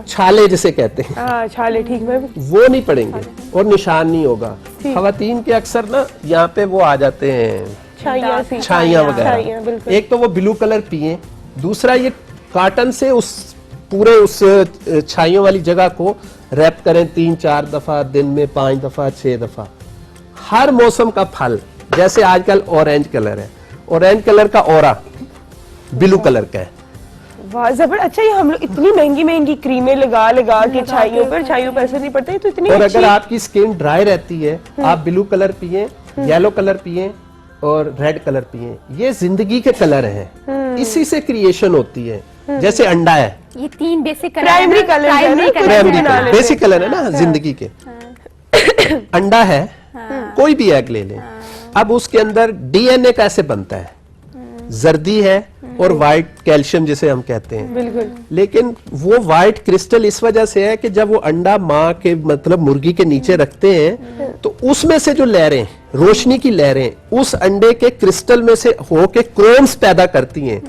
छाले जिसे कहते हैं, छाले, ठीक है, वो नहीं पड़ेंगे और निशान नहीं होगा। खवातीन के अक्सर ना यहाँ पे वो आ जाते हैं छाइयाँ वगैरह। एक तो वो ब्लू कलर पिए, दूसरा ये कॉटन से उस पूरे उस छाइयों वाली जगह को रैप करें 3-4 दफा दिन में, 5 दफा, 6 दफा। हर मौसम का फल, जैसे आजकल ऑरेंज कलर है, ऑरेंज कलर का ऑरा ब्लू कलर का है। वाह जबरदस्त। अच्छा, ये हम लोग इतनी महंगी महंगी क्रीमें लगा के छाइयों पर असर नहीं पड़ता है, तो इतनी और अगर आपकी स्किन ड्राई रहती है, आप ब्लू कलर पिए, येलो कलर पिए और रेड कलर पिए। ये जिंदगी के कलर हैं, इसी से क्रिएशन होती है। जैसे अंडा है, ये 3 basic primary colour, basic colour है ना जिंदगी के। अंडा है, कोई भी एग ले लें, अब उसके अंदर डीएनए कैसे बनता है? जर्दी है और व्हाइट कैल्शियम जिसे हम कहते हैं। बिल्कुल। लेकिन वो व्हाइट क्रिस्टल इस वजह से है कि जब वो अंडा माँ के मतलब मुर्गी के नीचे रखते हैं तो उसमें से जो लहरें, रोशनी की लहरें उस अंडे के क्रिस्टल में से होके क्रोम्स पैदा करती हैं।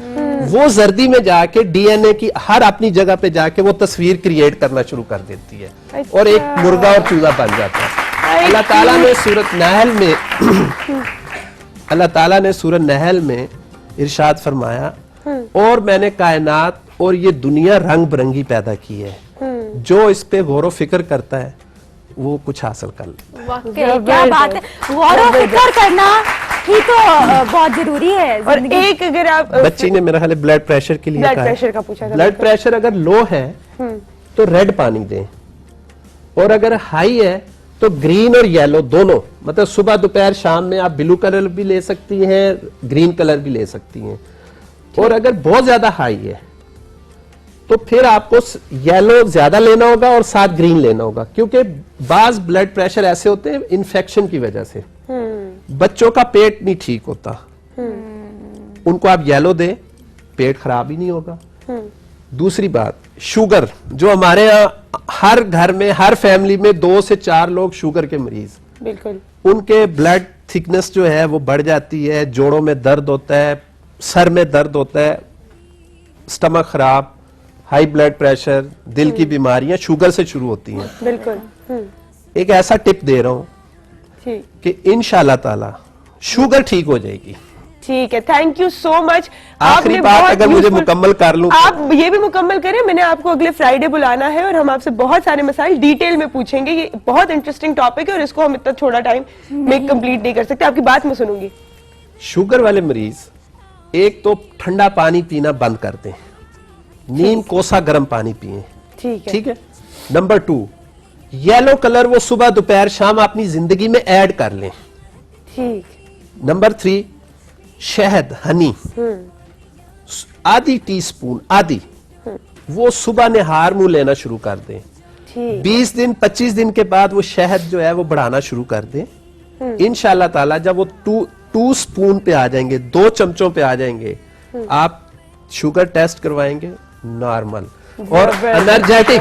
वो जर्दी में जाके डीएनए की हर अपनी जगह पे जाके वो तस्वीर क्रिएट करना शुरू कर देती है और एक मुर्गा और चूजा बन जाता है। अल्लाह ताला ने सूरत नहल में अल्लाह ताला ने सूरत नहल में इरशाद फरमाया, और मैंने कायनात और ये दुनिया रंग बिरंगी पैदा की है, जो इस पे गौर व फिक्र करता है वो कुछ हासिल कर लेता है। क्या बात है, गौर व फिक्र करना ही तो बहुत जरूरी है। और एक अगर आप बच्ची ने मेरा ख्याल है ब्लड प्रेशर के लिए ब्लड प्रेशर का पूछा था। ब्लड प्रेशर अगर लो है तो रेड पानी दें, और अगर हाई है तो ग्रीन और येलो दोनों, मतलब सुबह दोपहर शाम में आप ब्लू कलर भी ले सकती हैं, ग्रीन कलर भी ले सकती हैं। और अगर बहुत ज्यादा हाई है तो फिर आपको येलो ज्यादा लेना होगा और साथ ग्रीन लेना होगा, क्योंकि बाज ब्लड प्रेशर ऐसे होते हैं इन्फेक्शन की वजह से। बच्चों का पेट नहीं ठीक होता, उनको आप येलो दें, पेट खराब ही नहीं होगा। दूसरी बात, शुगर, जो हमारे यहाँ हर घर में हर फैमिली में 2 से 4 लोग शुगर के मरीज, बिल्कुल, उनके ब्लड थिकनेस जो है वो बढ़ जाती है, जोड़ों में दर्द होता है, सर में दर्द होता है, स्टमक खराब, हाई ब्लड प्रेशर, दिल की बीमारियां शुगर से शुरू होती हैं। बिल्कुल। एक ऐसा टिप दे रहा हूं कि इंशाल्लाह ताला शुगर ठीक हो जाएगी। ठीक है, थैंक यू सो मच। आखिरी बात अगर मुझे मुकम्मल कर लूं, आप ये भी मुकम्मल करें। मैंने आपको अगले फ्राइडे बुलाना है और हम आपसे बहुत सारे मसाइल डिटेल में पूछेंगे। ये बहुत इंटरेस्टिंग टॉपिक है और इसको हम इतना छोटा टाइम में कंप्लीट नहीं कर सकते। आपकी बात मैं सुनूंगी। शुगर वाले मरीज एक तो ठंडा पानी पीना बंद कर दें, नीम कोसा गर्म पानी पिए, ठीक है। नंबर 2, येलो कलर वो सुबह दोपहर शाम अपनी जिंदगी में ऐड कर लें, ठीक। नंबर 3, शहद, हनी, आधी टीस्पून, आधी वो सुबह निहार मुंह लेना शुरू कर दें। 20 दिन 25 दिन के बाद वो शहद जो है वो बढ़ाना शुरू कर दें। इंशाल्लाह ताला जब वो 2 स्पून पे आ जाएंगे, 2 चमचों पे आ जाएंगे, आप शुगर टेस्ट करवाएंगे नॉर्मल और एनर्जेटिक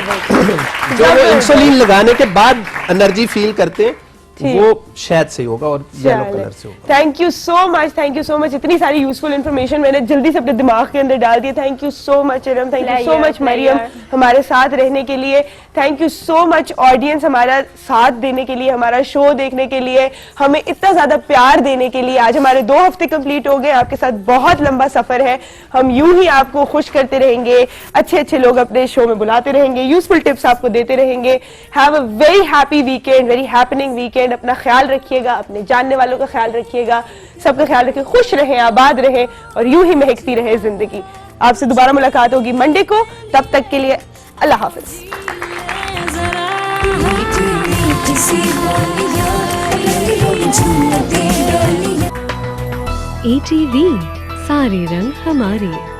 जो वो इंसुलिन लगाने के बाद एनर्जी फील करते हैं वो शहद से होगा और येलो कलर से होगा। Thank you so much. इतनी सारी यूजफुल इन्फॉर्मेशन मैंने जल्दी से अपने दिमाग के अंदर डाल दी। Thank you so much Iram, thank you so much Mariam हमारे साथ रहने के लिए। Thank you so much audience हमारा साथ देने के लिए, हमारा शो देखने के लिए, हमें इतना ज्यादा प्यार देने के लिए। आज हमारे 2 हफ्ते कंप्लीट हो गए, आपके साथ बहुत लंबा सफर है। हम यूं ही आपको खुश करते रहेंगे, अच्छे अच्छे लोग अपने शो में बुलाते रहेंगे, यूजफुल टिप्स आपको देते रहेंगे। Have a very happy weekend, very happening weekend. अपना ख्याल रखिएगा, अपने जानने वालों का ख्याल रखिएगा, सबका ख्याल रखिए, खुश रहें, आबाद रहें और यूं ही महकती रहे जिंदगी। आपसे दोबारा मुलाकात होगी मंडे को, तब तक के लिए अल्लाह हाफिज। ATV सारे रंग हमारे।